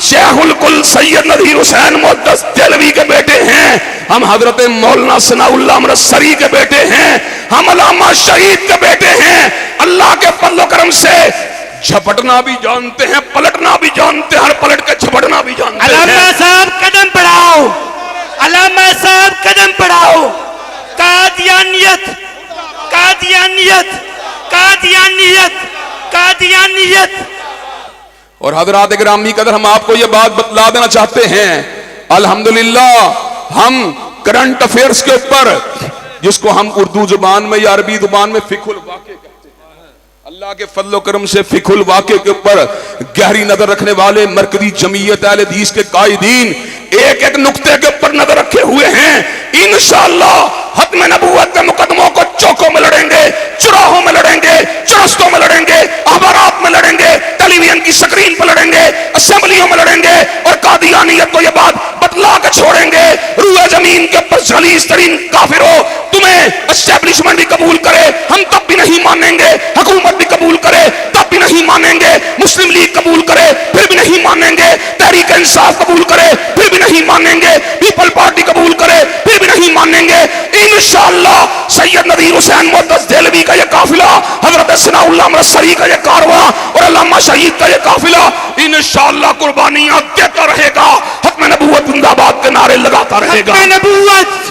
شیخ الکل سید نذیر حسین محدث دہلوی کے بیٹے ہیں، ہم حضرت مولانا ثناء اللہ امرتسری کے بیٹے ہیں، ہم علامہ شہید کے بیٹے ہیں۔ اللہ کے فضل و کرم سے جھپٹنا بھی جانتے ہیں، پلٹنا بھی جانتے ہیں، ہر پلٹ کے جھپٹنا بھی جانتے ہیں۔ علامہ صاحب قدم بڑھاؤ، علامہ صاحب قدم بڑھاؤ۔ قادیانیت، قادیانیت، قادیانیت، قادیانیت۔ اور حضرات گرامی قدر، ہم آپ کو یہ بات بتلا دینا چاہتے ہیں، الحمدللہ ہم کرنٹ افیئرز کے اوپر، جس کو ہم اردو زبان میں یا عربی زبان میں فقہ الواقع کہتے ہیں، اللہ کے فضل و کرم سے فقہ الواقع کے اوپر گہری نظر رکھنے والے مرکزی جمعیت اہل حدیث کے قائدین ایک ایک نقطے کے اوپر نظر رکھے ہوئے ہیں۔ انشاءاللہ ختم نبوت کے مقدموں کو چوکوں میں لڑیں گے، چراہوں میں لڑیں گے، چرستوں میں لڑیں گے، احبارات میں لڑیں گے، ٹیلی ویژن کی سکرین پر لڑیں گے، اسمبلیوں میں لڑیں گے، اور قادیانیت کو یہ بات بتلا کے چھوڑیں گے، روئے زمین کے اوپر غلیظ ترین کافروں، تمہیں اسٹیبلشمنٹ بھی قبول کرے ہم تب بھی نہیں مانیں گے، حکومت بھی قبول کرے تب بھی نہیں مانیں گے، مسلم لیگ قبول کرے پھر بھی نہیں مانیں گے، تحریک انصاف قبول کرے پھر بھی نہیں مانیں گے، پیپل پارٹی قبول کرے پھر بھی نہیں مانیں گے۔ انشاءاللہ سید نذیر حسین محدث دہلوی کا یہ قافلہ، حضرت ثناء اللہ امرتسری کا یہ کارواں، اور علامہ شہید کا یہ قافلہ انشاءاللہ قربانیاں دیتا رہے گا، ختم نبوت زندہ باد کے نعرے لگاتا رہے گا۔ ختم نبوت،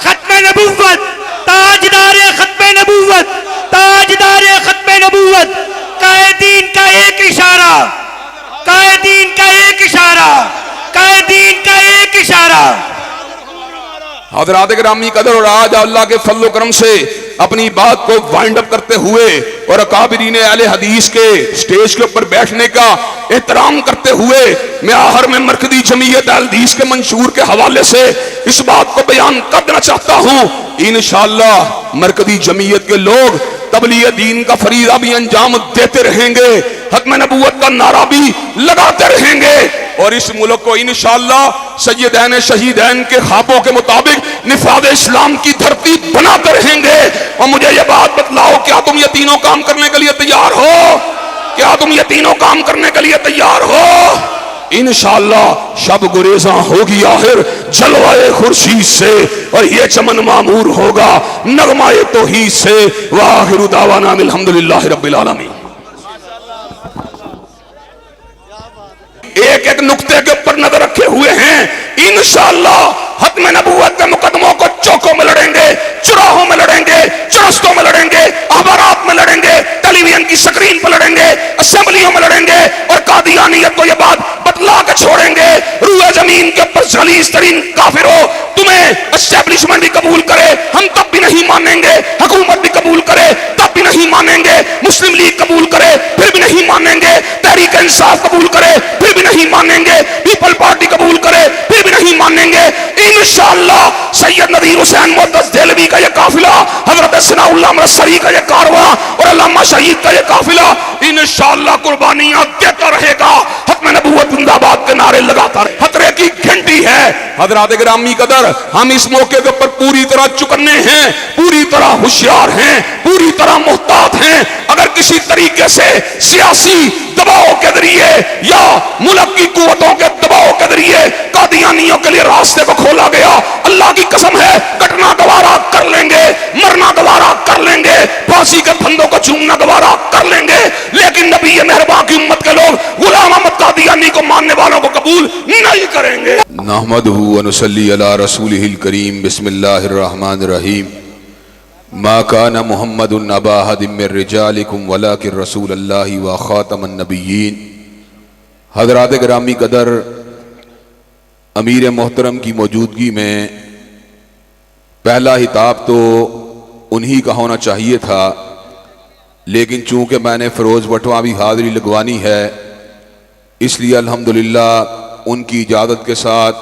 ختم نبوت، تاجدار ختم نبوت، تاجدار ختم نبوت، قائدین کا ایک اشارہ، قائدین کا ایک اشارہ، قائدین کا ایک اشارہ۔ حضرات گرامی قدر، اور آج اللہ کے فضل و کرم سے اپنی بات کو وائنڈ اپ کرتے ہوئے اور اکابرین اہل حدیث کے سٹیج کے اوپر بیٹھنے کا احترام کرتے ہوئے میں آخر میں مرکزی جمعیت اہل حدیث کے منشور کے حوالے سے اس بات کو بیان کر دینا چاہتا ہوں، انشاءاللہ مرکزی جمعیت کے لوگ تبلیغ دین کا فریضہ بھی انجام دیتے رہیں گے، ختم نبوت کا نعرہ بھی لگاتے رہیں گے، اور اس ملک کو انشاءاللہ سیدین شہیدین کے خوابوں کے مطابق نفاذ اسلام کی دھرتی بناتے رہیں گے۔ اور مجھے یہ بات بتلاؤ، کیا تم یہ تینوں کام کرنے کے لیے تیار ہو؟ کیا تم یہ تینوں کام کرنے کے لیے تیار ہو؟ انشاءاللہ شب گریزاں ہوگی آخر جلوائے خورشید سے، اور یہ چمن معمور ہوگا نغمہ توحید سے۔ وآخر دعوانا الحمدللہ رب العالمین۔ ایک ایک نقطے کے اوپر نظر رکھے ہوئے ہیں، انشاءاللہ ختم نبوت کے مقدموں کو چوکوں میں لڑیں گے، چراہوں میں لڑیں گے، چرستوں میں لڑیں گے، احبارات میں لڑیں گے، ٹیلی ویژن کی سکرین پر لڑیں گے، اسمبلیوں میں لڑیں گے، اور قادیانیت کو یہ بات بتلا کے چھوڑیں گے، روئے زمین کے اوپر غلیظ ترین کافر ہو، تمہیں اسٹیبلشمنٹ بھی قبول کرے ہم تب بھی نہیں مانیں گے، حکومت بھی قبول کرے تب بھی نہیں مانیں گے، مسلم لیگ قبول کرے پھر بھی نہیں مانیں گے، تحریک انصاف قبول کرے پھر بھی نہیں مانیں گے، پیپل پارٹی قبول کرے پھر بھی نہیں مانیں گے۔ انشاءاللہ سید نذیر حسین معتز دہلوی کا یہ قافلہ، حضرت ثناء اللہ مرسری کا یہ کارواں، اور علامہ شہید کا یہ قافلہ انشاءاللہ قربانیاں دیتا رہے گا، ختم نبوت زندہ باد کے نعرے لگاتا رہے۔ خطرے کی گھنٹی ہے حضرات گرامی قدر، ہم اس موقع کے اوپر پوری طرح چکنے ہیں، پوری طرح ہوشیار ہیں، پوری طرح محتاط ہیں۔ اگر کسی طریقے سے سیاسی دباؤ کے ذریعے یا ملک کی قوتوں کے دباؤ کے ذریعے قادیانیوں کے لیے راستے کو کھولا گیا، اللہ کی قسم ہے کٹنا گوارا کر لیں گے، مرنا گوارا کر لیں گے، پھانسی کے پھندوں کو چومنا گوارا کر لیں گے، لیکن نبی مہرباں کی امت کے لوگ غلام احمد قادیانی کو ماننے والوں کو قبول نہیں کریں گے۔ نحمدہ ونصلی علی رسولہ الکریم، بسم اللہ الرحمن الرحیم۔ ما کان محمد ابا احد من رجالکم ولکن رسول اللہ وخاتم النبیین۔ حضرات گرامی قدر، امیر محترم کی موجودگی میں پہلا خطاب تو انہی کا ہونا چاہیے تھا، لیکن چونکہ میں نے فروز بٹواں بھی حاضری لگوانی ہے، اس لیے الحمدللہ ان کی اجازت کے ساتھ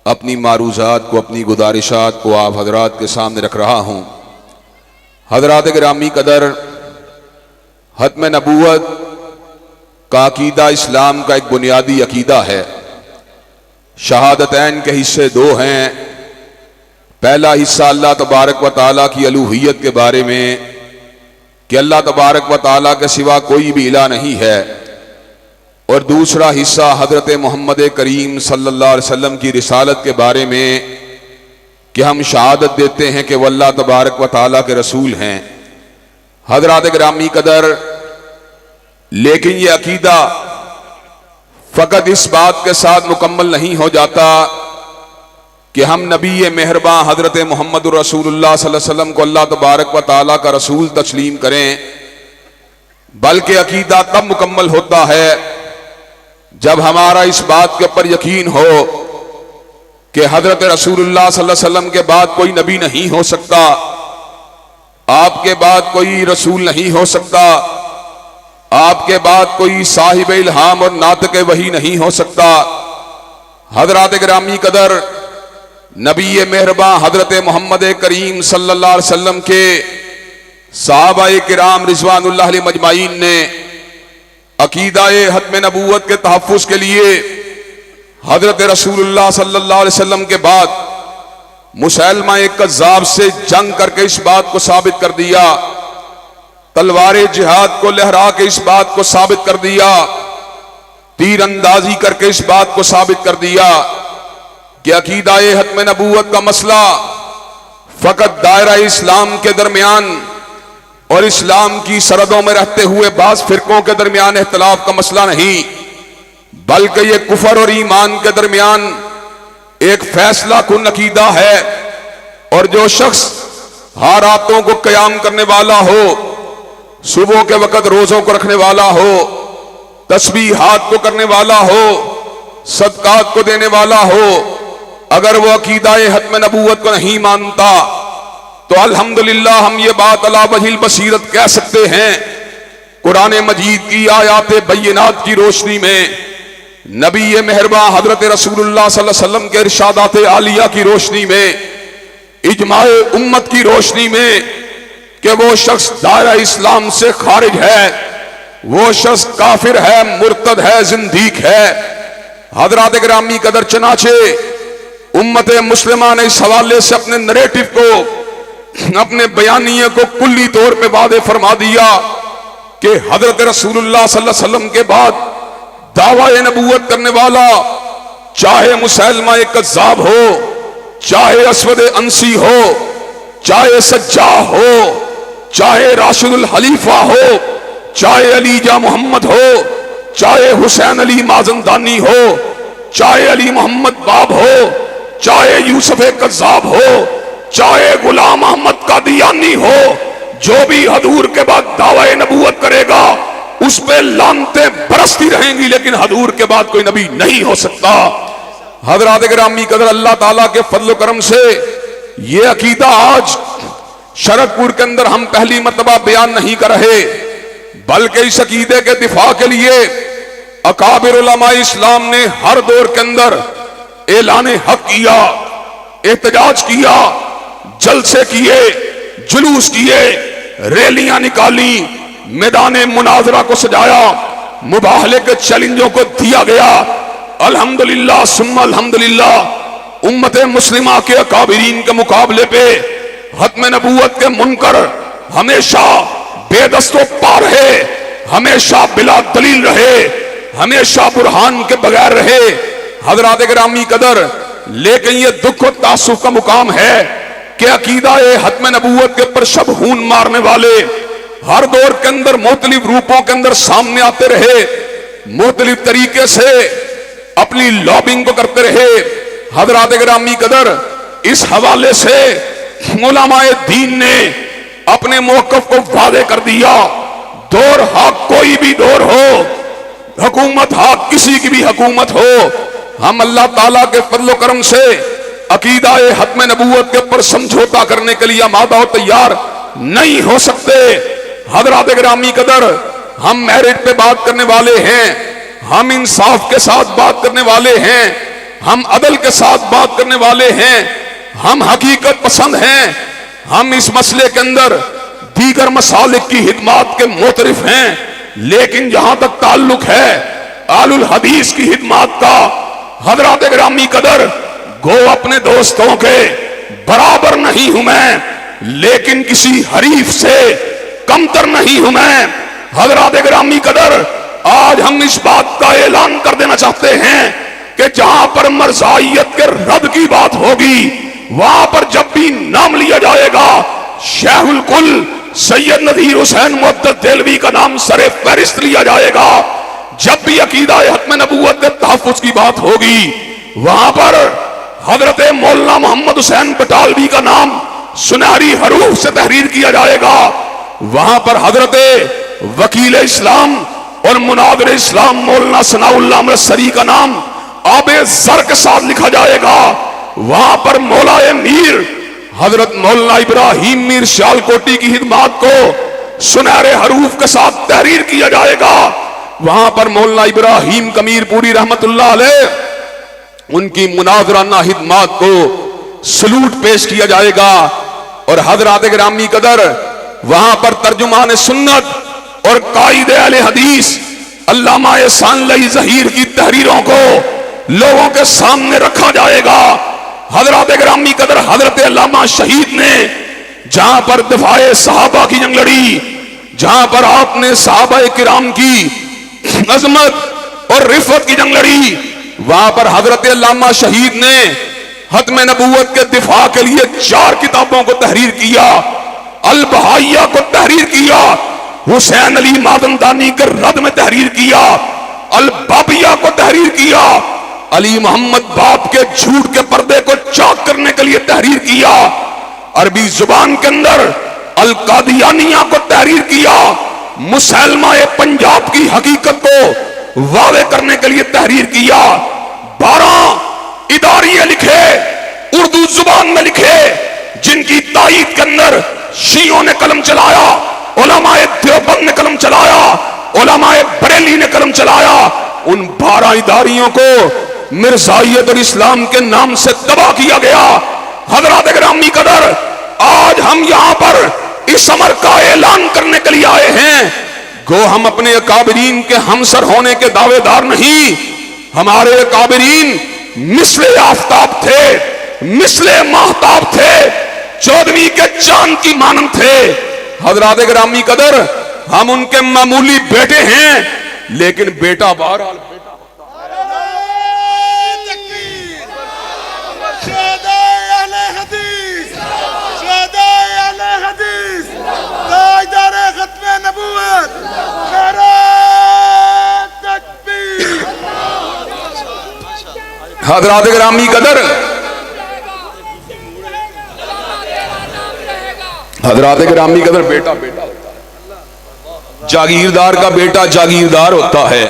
اپنی معروضات کو، اپنی گزارشات کو آپ حضرات کے سامنے رکھ رہا ہوں۔ حضرات گرامی قدر، ختم نبوت کا عقیدہ اسلام کا ایک بنیادی عقیدہ ہے۔ شہادتین کے حصے دو ہیں۔ پہلا حصہ اللہ تبارک و تعالیٰ کی الوہیت کے بارے میں کہ اللہ تبارک و تعالیٰ کے سوا کوئی بھی الہ نہیں ہے، اور دوسرا حصہ حضرت محمد کریم صلی اللہ علیہ وسلم کی رسالت کے بارے میں کہ ہم شہادت دیتے ہیں کہ وہ اللہ تبارک و تعالیٰ کے رسول ہیں۔ حضرات گرامی قدر، لیکن یہ عقیدہ فقط اس بات کے ساتھ مکمل نہیں ہو جاتا کہ ہم نبی مہرباں حضرت محمد رسول اللہ صلی اللہ علیہ وسلم کو اللہ تبارک و تعالیٰ کا رسول تسلیم کریں، بلکہ عقیدہ تب مکمل ہوتا ہے جب ہمارا اس بات کے اوپر یقین ہو کہ حضرت رسول اللہ صلی اللہ علیہ وسلم کے بعد کوئی نبی نہیں ہو سکتا، آپ کے بعد کوئی رسول نہیں ہو سکتا، آپ کے بعد کوئی صاحب الہام اور ناطق وحی نہیں ہو سکتا۔ حضرات گرامی قدر، نبی مہرباں حضرت محمد کریم صلی اللہ علیہ وسلم کے صحابہ کرام رضوان اللہ علیہ مجمعین نے عقیدہ ختم نبوت کے تحفظ کے لیے حضرت رسول اللہ صلی اللہ علیہ وسلم کے بعد مسیلمہ کذاب سے جنگ کر کے اس بات کو ثابت کر دیا، تلوار جہاد کو لہرا کے اس بات کو ثابت کر دیا، تیر اندازی کر کے اس بات کو ثابت کر دیا کہ عقیدہ ختم نبوت کا مسئلہ فقط دائرہ اسلام کے درمیان اور اسلام کی سرحدوں میں رہتے ہوئے بعض فرقوں کے درمیان اختلاف کا مسئلہ نہیں، بلکہ یہ کفر اور ایمان کے درمیان ایک فیصلہ کن عقیدہ ہے۔ اور جو شخص ہر راتوں کو قیام کرنے والا ہو، صبح کے وقت روزوں کو رکھنے والا ہو، تسبیحات کو کرنے والا ہو، صدقات کو دینے والا ہو، اگر وہ عقیدہ ختم نبوت کو نہیں مانتا تو الحمدللہ ہم یہ بات علی وجہ البصیرت کہہ سکتے ہیں، قرآن مجید کی آیات بینات کی روشنی میں، نبی مہرباں حضرت رسول اللہ صلی اللہ علیہ وسلم کے ارشادات عالیہ کی روشنی میں، اجماع امت کی روشنی میں، کہ وہ شخص دائرہ اسلام سے خارج ہے، وہ شخص کافر ہے، مرتد ہے، زندیق ہے۔ حضرات گرامی قدر، چنانچہ امت مسلمہ نے اس حوالے سے اپنے نریٹو کو، اپنے بیانیے کو کلی طور پہ واضح فرما دیا کہ حضرت رسول اللہ صلی اللہ علیہ وسلم کے بعد دعوی نبوت کرنے والا، چاہے مسیلمہ کذاب ہو، چاہے اسود انسی ہو، چاہے سجاح ہو، چاہے راشد الخلیفہ ہو، چاہے علی جا محمد ہو، چاہے حسین علی مازندانی ہو، چاہے علی محمد باب ہو، چاہے یوسف کذاب ہو، چاہے غلام احمد قادیانی ہو، جو بھی حضور کے بعد دعوی نبوت کرے گا اس پہ لعنتیں برستی رہیں گی، لیکن حضور کے بعد کوئی نبی نہیں ہو سکتا۔ حضرات گرامی قدر، اللہ تعالیٰ کے فضل و کرم سے یہ عقیدہ آج شرک پور کے اندر ہم پہلی مرتبہ بیان نہیں کر رہے، بلکہ اس عقیدے کے دفاع کے لیے اکابر علماء اسلام نے ہر دور کے اندر اعلان حق کیا، احتجاج کیا، جلسے کیے، جلوس کیے، ریلیاں نکالی، میدان مناظرہ کو سجایا، مباہلے کے چیلنجوں کو دیا گیا۔ الحمدللہ ثم الحمدللہ امت مسلمہ کے اکابرین کے مقابلے پہ ختم نبوت کے منکر ہمیشہ بے دست و پا رہے، ہمیشہ بلا دلیل رہے، ہمیشہ برہان کے بغیر رہے۔ حضرات گرامی قدر، لیکن یہ دکھ و تاسف کا مقام ہے کہ عقیدہ ختم نبوت کے اوپر شب خون مارنے والے ہر دور کے اندر مختلف روپوں کے اندر سامنے آتے رہے، مختلف طریقے سے اپنی لابنگ کو کرتے رہے۔ حضرات گرامی قدر، اس حوالے سے علماء دین نے اپنے موقف کو واضح کر دیا۔ دور حق کوئی بھی دور ہو، حکومت حق کسی کی بھی حکومت ہو، ہم اللہ تعالیٰ کے فضل و کرم سے عقیدہ ختم نبوت کے اوپر سمجھوتا کرنے کے لیے آمادہ و تیار نہیں ہو سکتے۔ حضرات گرامی قدر، ہم میرٹ پہ بات کرنے والے ہیں، ہم انصاف کے ساتھ بات کرنے والے ہیں، ہم عدل کے ساتھ بات کرنے والے ہیں، ہم حقیقت پسند ہیں، ہم اس مسئلے کے اندر دیگر مسالک کی خدمات کے معترف ہیں، لیکن جہاں تک تعلق ہے آل الحدیث کی خدمات کا، حضرات گرامی قدر، گو اپنے دوستوں کے برابر نہیں ہوں میں، لیکن کسی حریف سے کمتر نہیں ہوں میں۔ حضرات گرامی قدر، آج ہم اس بات کا اعلان کر دینا چاہتے ہیں کہ جہاں پر مرزائیت کے رد کی بات ہوگی، وہاں پر جب بھی نام لیا جائے گا شیخ الکل سید نذیر حسین محدث دہلوی کا نام سر فہرست لیا جائے گا۔ جب بھی عقیدہ ختم نبوت کے تحفظ کی بات ہوگی، وہاں پر حضرت مولانا محمد حسین بٹالوی کا نام سنہری حروف سے تحریر کیا جائے گا۔ وہاں پر حضرت وکیل اسلام اور مناظر اسلام مولانا ثناء اللہ امرتسری کا نام آب زر کے ساتھ لکھا جائے گا۔ وہاں پر مولا میر حضرت مولانا ابراہیم میر سیالکوٹی کی خدمات کو سنہرے حروف کے ساتھ تحریر کیا جائے گا۔ وہاں پر مولانا ابراہیم کمیر پوری رحمت اللہ علیہ ان کی مناظرانہ خدمات کو سلوٹ پیش کیا جائے گا۔ اور حضرات گرامی قدر، وہاں پر ترجمان سنت اور قائد اہل حدیث علامہ احسان اللہ ظہیر کی تحریروں کو لوگوں کے سامنے رکھا جائے گا۔ حضرات گرامی قدر، حضرت علامہ شہید نے جہاں پر دفاع صحابہ کی جنگ لڑی، جہاں پر آپ نے صحابہ کرام کی عظمت اور رفعت کی جنگ لڑی، وہاں پر حضرت علامہ شہید نے ختم نبوت کے دفاع کے لیے 4 کتابوں کو تحریر کیا۔ البہائیہ کو تحریر کیا، حسین علی مازندانی کے رد میں تحریر کیا، البابیہ کو تحریر کیا، علی محمد باب کے جھوٹ کے پردے کو چاک کرنے کے لیے تحریر کیا، عربی زبان کے اندر القادیانیہ کو تحریر کیا، مسلمہ پنجاب کی حقیقت کو واضح کرنے کے لیے تحریر کیا۔ 12 اداریے لکھے، اردو زبان میں لکھے، جن کی تائید کے اندر شیعوں نے قلم چلایا، علماء دیوبند نے قلم چلایا، علماء بریلی نے قلم چلایا۔ ان 12 اداریوں کو مرزائیت اور اسلام کے نام سے تباہ کیا گیا۔ حضرات گرامی قدر، آج ہم یہاں پر اس امر کا اعلان کرنے کے لیے آئے ہیں۔ گو ہم اپنے اکابرین کے ہمسر ہونے کے دعوے دار نہیں، ہمارے اکابرین مثل آفتاب تھے، مثل ماہتاب تھے، 14ویں کے چاند کی مانند تھے۔ حضرات گرامی قدر، ہم ان کے معمولی بیٹے ہیں، لیکن بیٹا بہرحال بیٹا حضرات گرامی قدر، حضرات گرامی قدر، بیٹا بیٹا ہوتا ہے، جاگیردار کا بیٹا جاگیردار ہوتا ہے،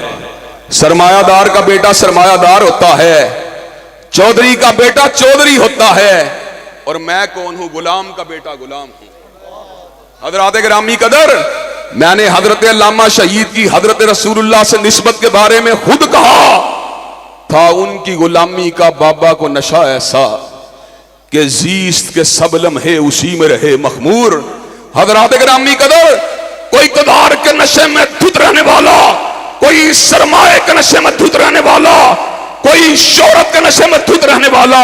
سرمایہ دار کا بیٹا سرمایہ دار ہوتا ہے، چودھری کا بیٹا چودھری ہوتا ہے، اور میں کون ہوں؟ غلام کا بیٹا غلام ہوں۔ حضرات گرامی قدر، میں نے حضرت علامہ شہید کی حضرت رسول اللہ سے نسبت کے بارے میں خود کہا تھا، ان کی غلامی کا بابا کو نشہ ایسا کہ زیست کے سب لمحے اسی میں رہے مخمور۔ حضرات گرامی قدر، کوئی اقتدار کے نشے میں دھت رہنے والا، کوئی سرمایہ کے نشے میں دھت رہنے والا، کوئی شہرت کے نشے میں دھت رہنے والا،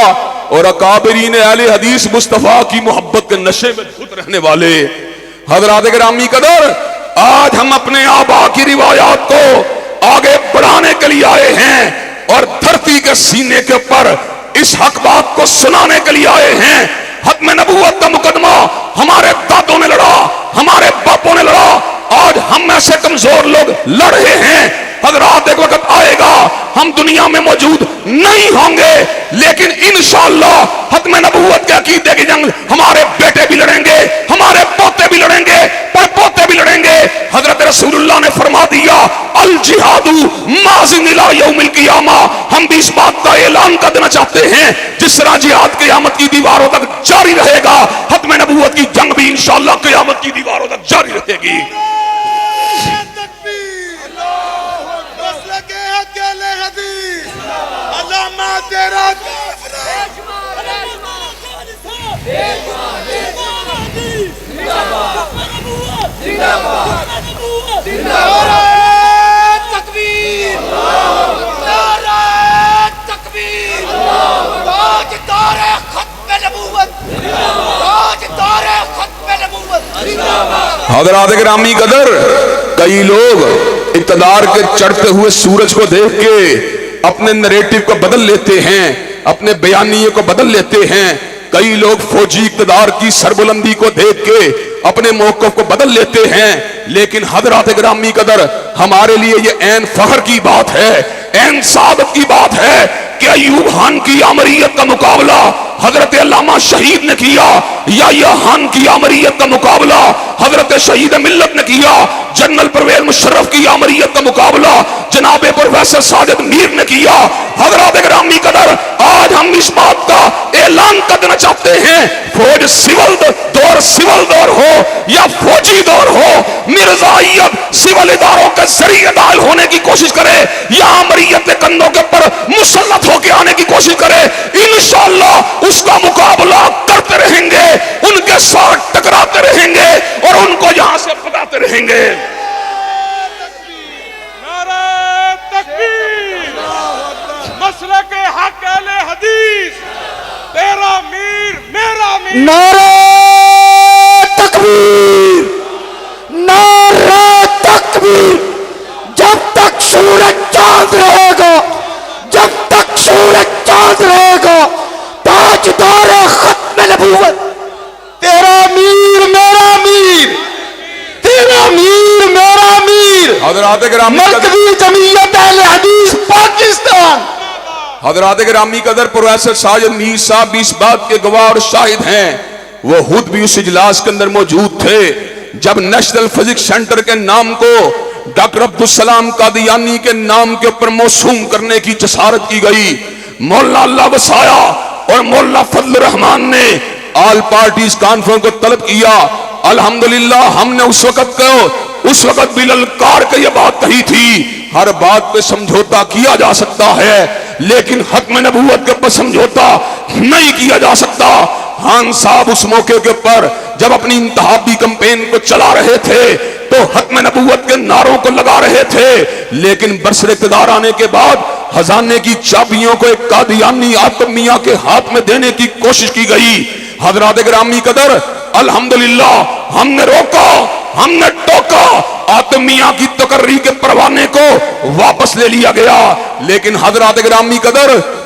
اور اکابرین اہل حدیث مصطفیٰ کی محبت کے نشے میں دھت رہنے والے۔ حضرات گرامی قدر، آج ہم اپنے آبا کی روایات کو آگے بڑھانے کے لیے آئے ہیں اور دھرتی کے سینے کے اوپر اس حق بات کو سنانے کے لیے آئے ہیں۔ ختم نبوت کا مقدمہ ہمارے دادوں نے لڑا، ہمارے باپوں نے لڑا، آج ہم ایسے کمزور لوگ لڑ رہے ہیں۔ حضرات، ایک وقت آئے گا ہم دنیا میں موجود نہیں ہوں گے، لیکن انشاءاللہ ختم نبوت کے عقیدے کی جنگ ہمارے بیٹے بھی لڑیں گے، ہمارے پوتے بھی لڑیں گے، پر پوتے بھی لڑیں گے۔ حضرت رسول اللہ نے فرما دیا، الجہاد ماضٍ الی یوم القیامہ۔ ہم بھی اس بات کا اعلان کر دینا چاہتے ہیں، جس طرح جہاد قیامت کی دیواروں تک جاری رہے گا، ختم نبوت کی جنگ بھی انشاءاللہ قیامت کی دیواروں تک جاری رہے گی۔ حضرات گرامی قدر، کئی لوگ اقتدار کے چڑھتے ہوئے سورج کو دیکھ کے اپنے نریٹو کو بدل لیتے ہیں، اپنے بیانیے کو بدل لیتے ہیں۔ کئی لوگ فوجی اقتدار کی سربلندی کو دیکھ کے اپنے موقف کو بدل لیتے ہیں، لیکن حضرات گرامی قدر، ہمارے لیے یہ عین فخر کی بات ہے، عین سعادت کی بات ہے کہ ایوب خان کی آمریت کا مقابلہ حضرت علامہ شہید نے کیا، یا خان کی آمریت کا مقابلہ حضرت شہید ملت نے کیا، جنرل پرویز مشرف کی آمریت کا مقابلہ جناب پروفیسر ساجد میر نے کیا۔ حضرات گرامی قدر، آج ہم اس بات کا اعلان کر دینا چاہتے ہیں، فوج سول دور ہو یا فوجی دور ہو، مرزائیت سول اداروں کے ذریعے داخل ہونے کی کوشش کرے یا آمریت کے کندھوں کے پر مسلط ہو کے آنے کی کوشش کرے، انشاءاللہ اس کا مقابلہ کرتے رہیں گے، ان کے ساتھ ٹکراتے رہیں گے اور ان کو یہاں سے بھگاتے رہیں گے۔ نعرہ تکبیر، مسلک حق اہل حدیث، تیرا میر میرا میر۔ نعرہ تکبیر، نعرہ تکبیر، جب تک سورج چاند رہے گا، جب تک سورج چاند رہے گا، تاجدار ختم نبوت، تیرا میر میرا میر، تیرا میر میرا میر، حضرات گرامی قدر، مرکزی جمعیت اہل حدیث پاکستان۔ حضرات گرامی قدر، پروفیسر ساجد میر صاحب بھی اس بات کے گواہ اور شاہد ہیں، وہ خود بھی اس اجلاس کے اندر موجود تھے جب نیشنل فزکس سینٹر کے نام کو ڈاکٹر عبدالسلام قادیانی کے نام کے اوپر موسوم کرنے کی جسارت کی گئی۔ مولانا اللہ وسایا اور مولانا فضل الرحمان نے آل پارٹیز کانفرنس کو طلب کیا۔ الحمدللہ ہم نے اس وقت بھی للکار کے یہ بات کہی تھی، ہر بات پہ سمجھوتا کیا جا سکتا ہے لیکن ختم نبوت کے اوپر سمجھوتا نہیں کیا جا سکتا۔ خان صاحب اس موقع کے اوپر جب اپنی انتخابی کمپین کو چلا رہے تھے تو ختم نبوت کے نعروں کو لگا رہے تھے، لیکن برسر اقتدار آنے کے بعد خزانے کی چابیوں کو ایک قادیانی آتم میاں کے ہاتھ میں دینے کی کوشش کی گئی۔ حضرات گرامی قدر، الحمدللہ ہم نے روکا، ہم نے ٹوکا، آتم میاں کی تقرری کے پروانے کو واپس لے لیا گیا، لیکن حضرات گرامی قدر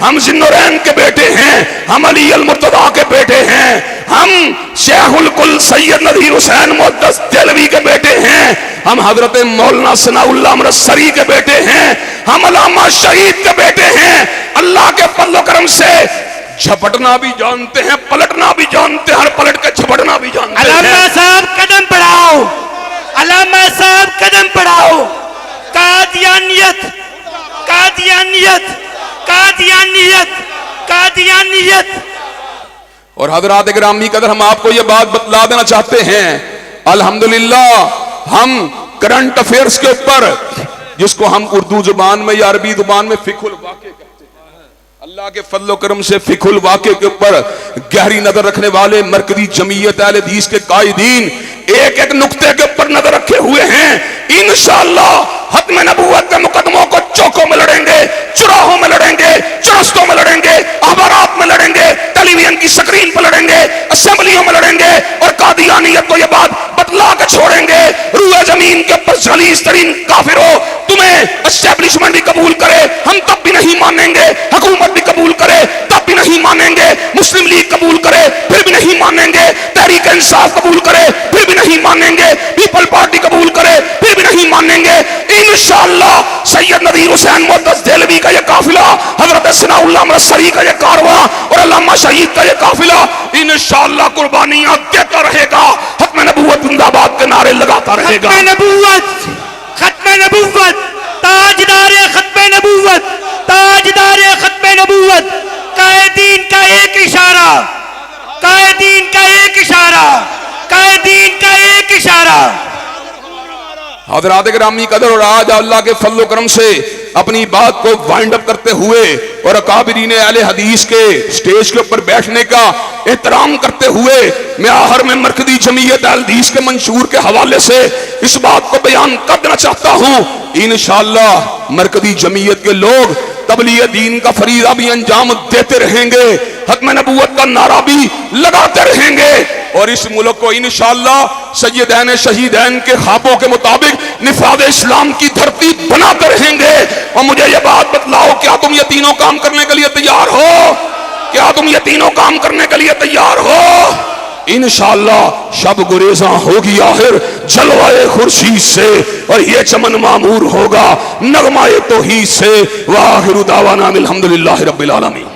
ہم ذنورین کے بیٹے ہیں، ہم علی المرتضیٰ کے بیٹے ہیں، ہم شیخ الکل سید نذیر حسین محدث دہلوی کے بیٹے ہیں، ہم حضرت مولانا ثناء اللہ مرسری کے بیٹے ہیں، ہم علامہ شہید کے بیٹے ہیں۔ اللہ کے فضل و کرم سے جھپٹنا بھی جانتے ہیں، پلٹنا بھی جانتے ہیں، ہر پلٹ کے جھپٹنا بھی جانتے ہیں۔ علامہ صاحب قدم بڑھاؤ، علامہ صاحب قدم بڑھاؤ۔ قادیانیت، قادیانیت، قادیانیت، قادیانیت۔ اور حضرات گرامی قدر، ہم آپ کو یہ بات بتلا دینا چاہتے ہیں، الحمدللہ ہم کرنٹ افیئرز کے اوپر، جس کو ہم اردو زبان میں یا عربی زبان میں فقہ الواقع کہتے ہیں، اللہ کے فضل و کرم سے فقہ الواقع کے اوپر گہری نظر رکھنے والے مرکزی جمعیت اہل حدیث کے قائدین ایک ایک نقطے کے اوپر نظر رکھے ہوئے ہیں۔ انشاءاللہ ختم نبوت کے مقدموں کو چوکوں میں لڑیں گے، چراہوں میں لڑیں گے، چرستوں میں لڑیں گے، احبارات میں لڑیں گے، ٹیلی ویژن کی سکرین پر لڑیں گے، اسمبلیوں میں لڑیں گے، اور قادیانیت کو یہ بات بتلا کے چھوڑیں گے۔ روئے زمین کے اوپر غلیظ ترین کافروں، تمہیں اسٹیبلشمنٹ بھی قبول کرے ہم تب بھی نہیں مانیں گے، حکومت بھی قبول کرے تب بھی نہیں مانیں گے، مسلم لیگ قبول کرے پھر بھی نہیں مانیں گے، تحریک انصاف قبول کرے پھر بھی نہیں مانیں گے، پیپل پارٹی قبول کرے پھر بھی نہیں مانیں گے۔ انشاءاللہ سید نذیر حسین محدث دہلوی کا یہ قافلہ، حضرت ثناء اللہ مرسری کا یہ کارواں، اور علامہ شہید کا یہ قافلہ انشاءاللہ قربانیاں دیتا رہے گا، ختم نبوت زندہ باد کے نعرے لگاتا رہے گا۔ ختم نبوت، ختم نبوت، تاجدار ختم نبوت، تاجدار ختم نبوت۔ قائدین کا ایک اشارہ، قائدین کا ایک اشارہ، قائدین کا ایک اشارہ۔ حضرات گرامی قدر، اور آج اللہ کے فضل و کرم سے اپنی بات کو وائنڈ اپ کرتے ہوئے اور اکابرین اہل حدیث کے سٹیج کے اوپر بیٹھنے کا احترام کرتے ہوئے میں آخر میں مرکزی جمعیت اہل حدیث کے منشور کے حوالے سے اس بات کو بیان کر دینا چاہتا ہوں، انشاءاللہ مرکزی جمعیت کے لوگ تبلیغ دین کا فریضہ بھی انجام دیتے رہیں گے، ختم نبوت کا نعرہ بھی لگاتے رہیں گے، اور اس ملک کو انشاءاللہ سیدین شہیدین کے خوابوں کے مطابق نفاذ اسلام کی دھرتی بناتے رہیں گے۔ اور مجھے یہ بات بتلاؤ، کیا تم یہ تینوں کام کرنے کے لیے تیار ہو؟ کیا تم یہ تینوں کام کرنے کے لیے تیار ہو؟ انشاءاللہ شب گریزاں ہوگی آخر جلوائے خورشید سے، اور یہ چمن معمور ہوگا نغمہ توحید سے۔ وآخر دعوانا الحمدللہ رب العالمین۔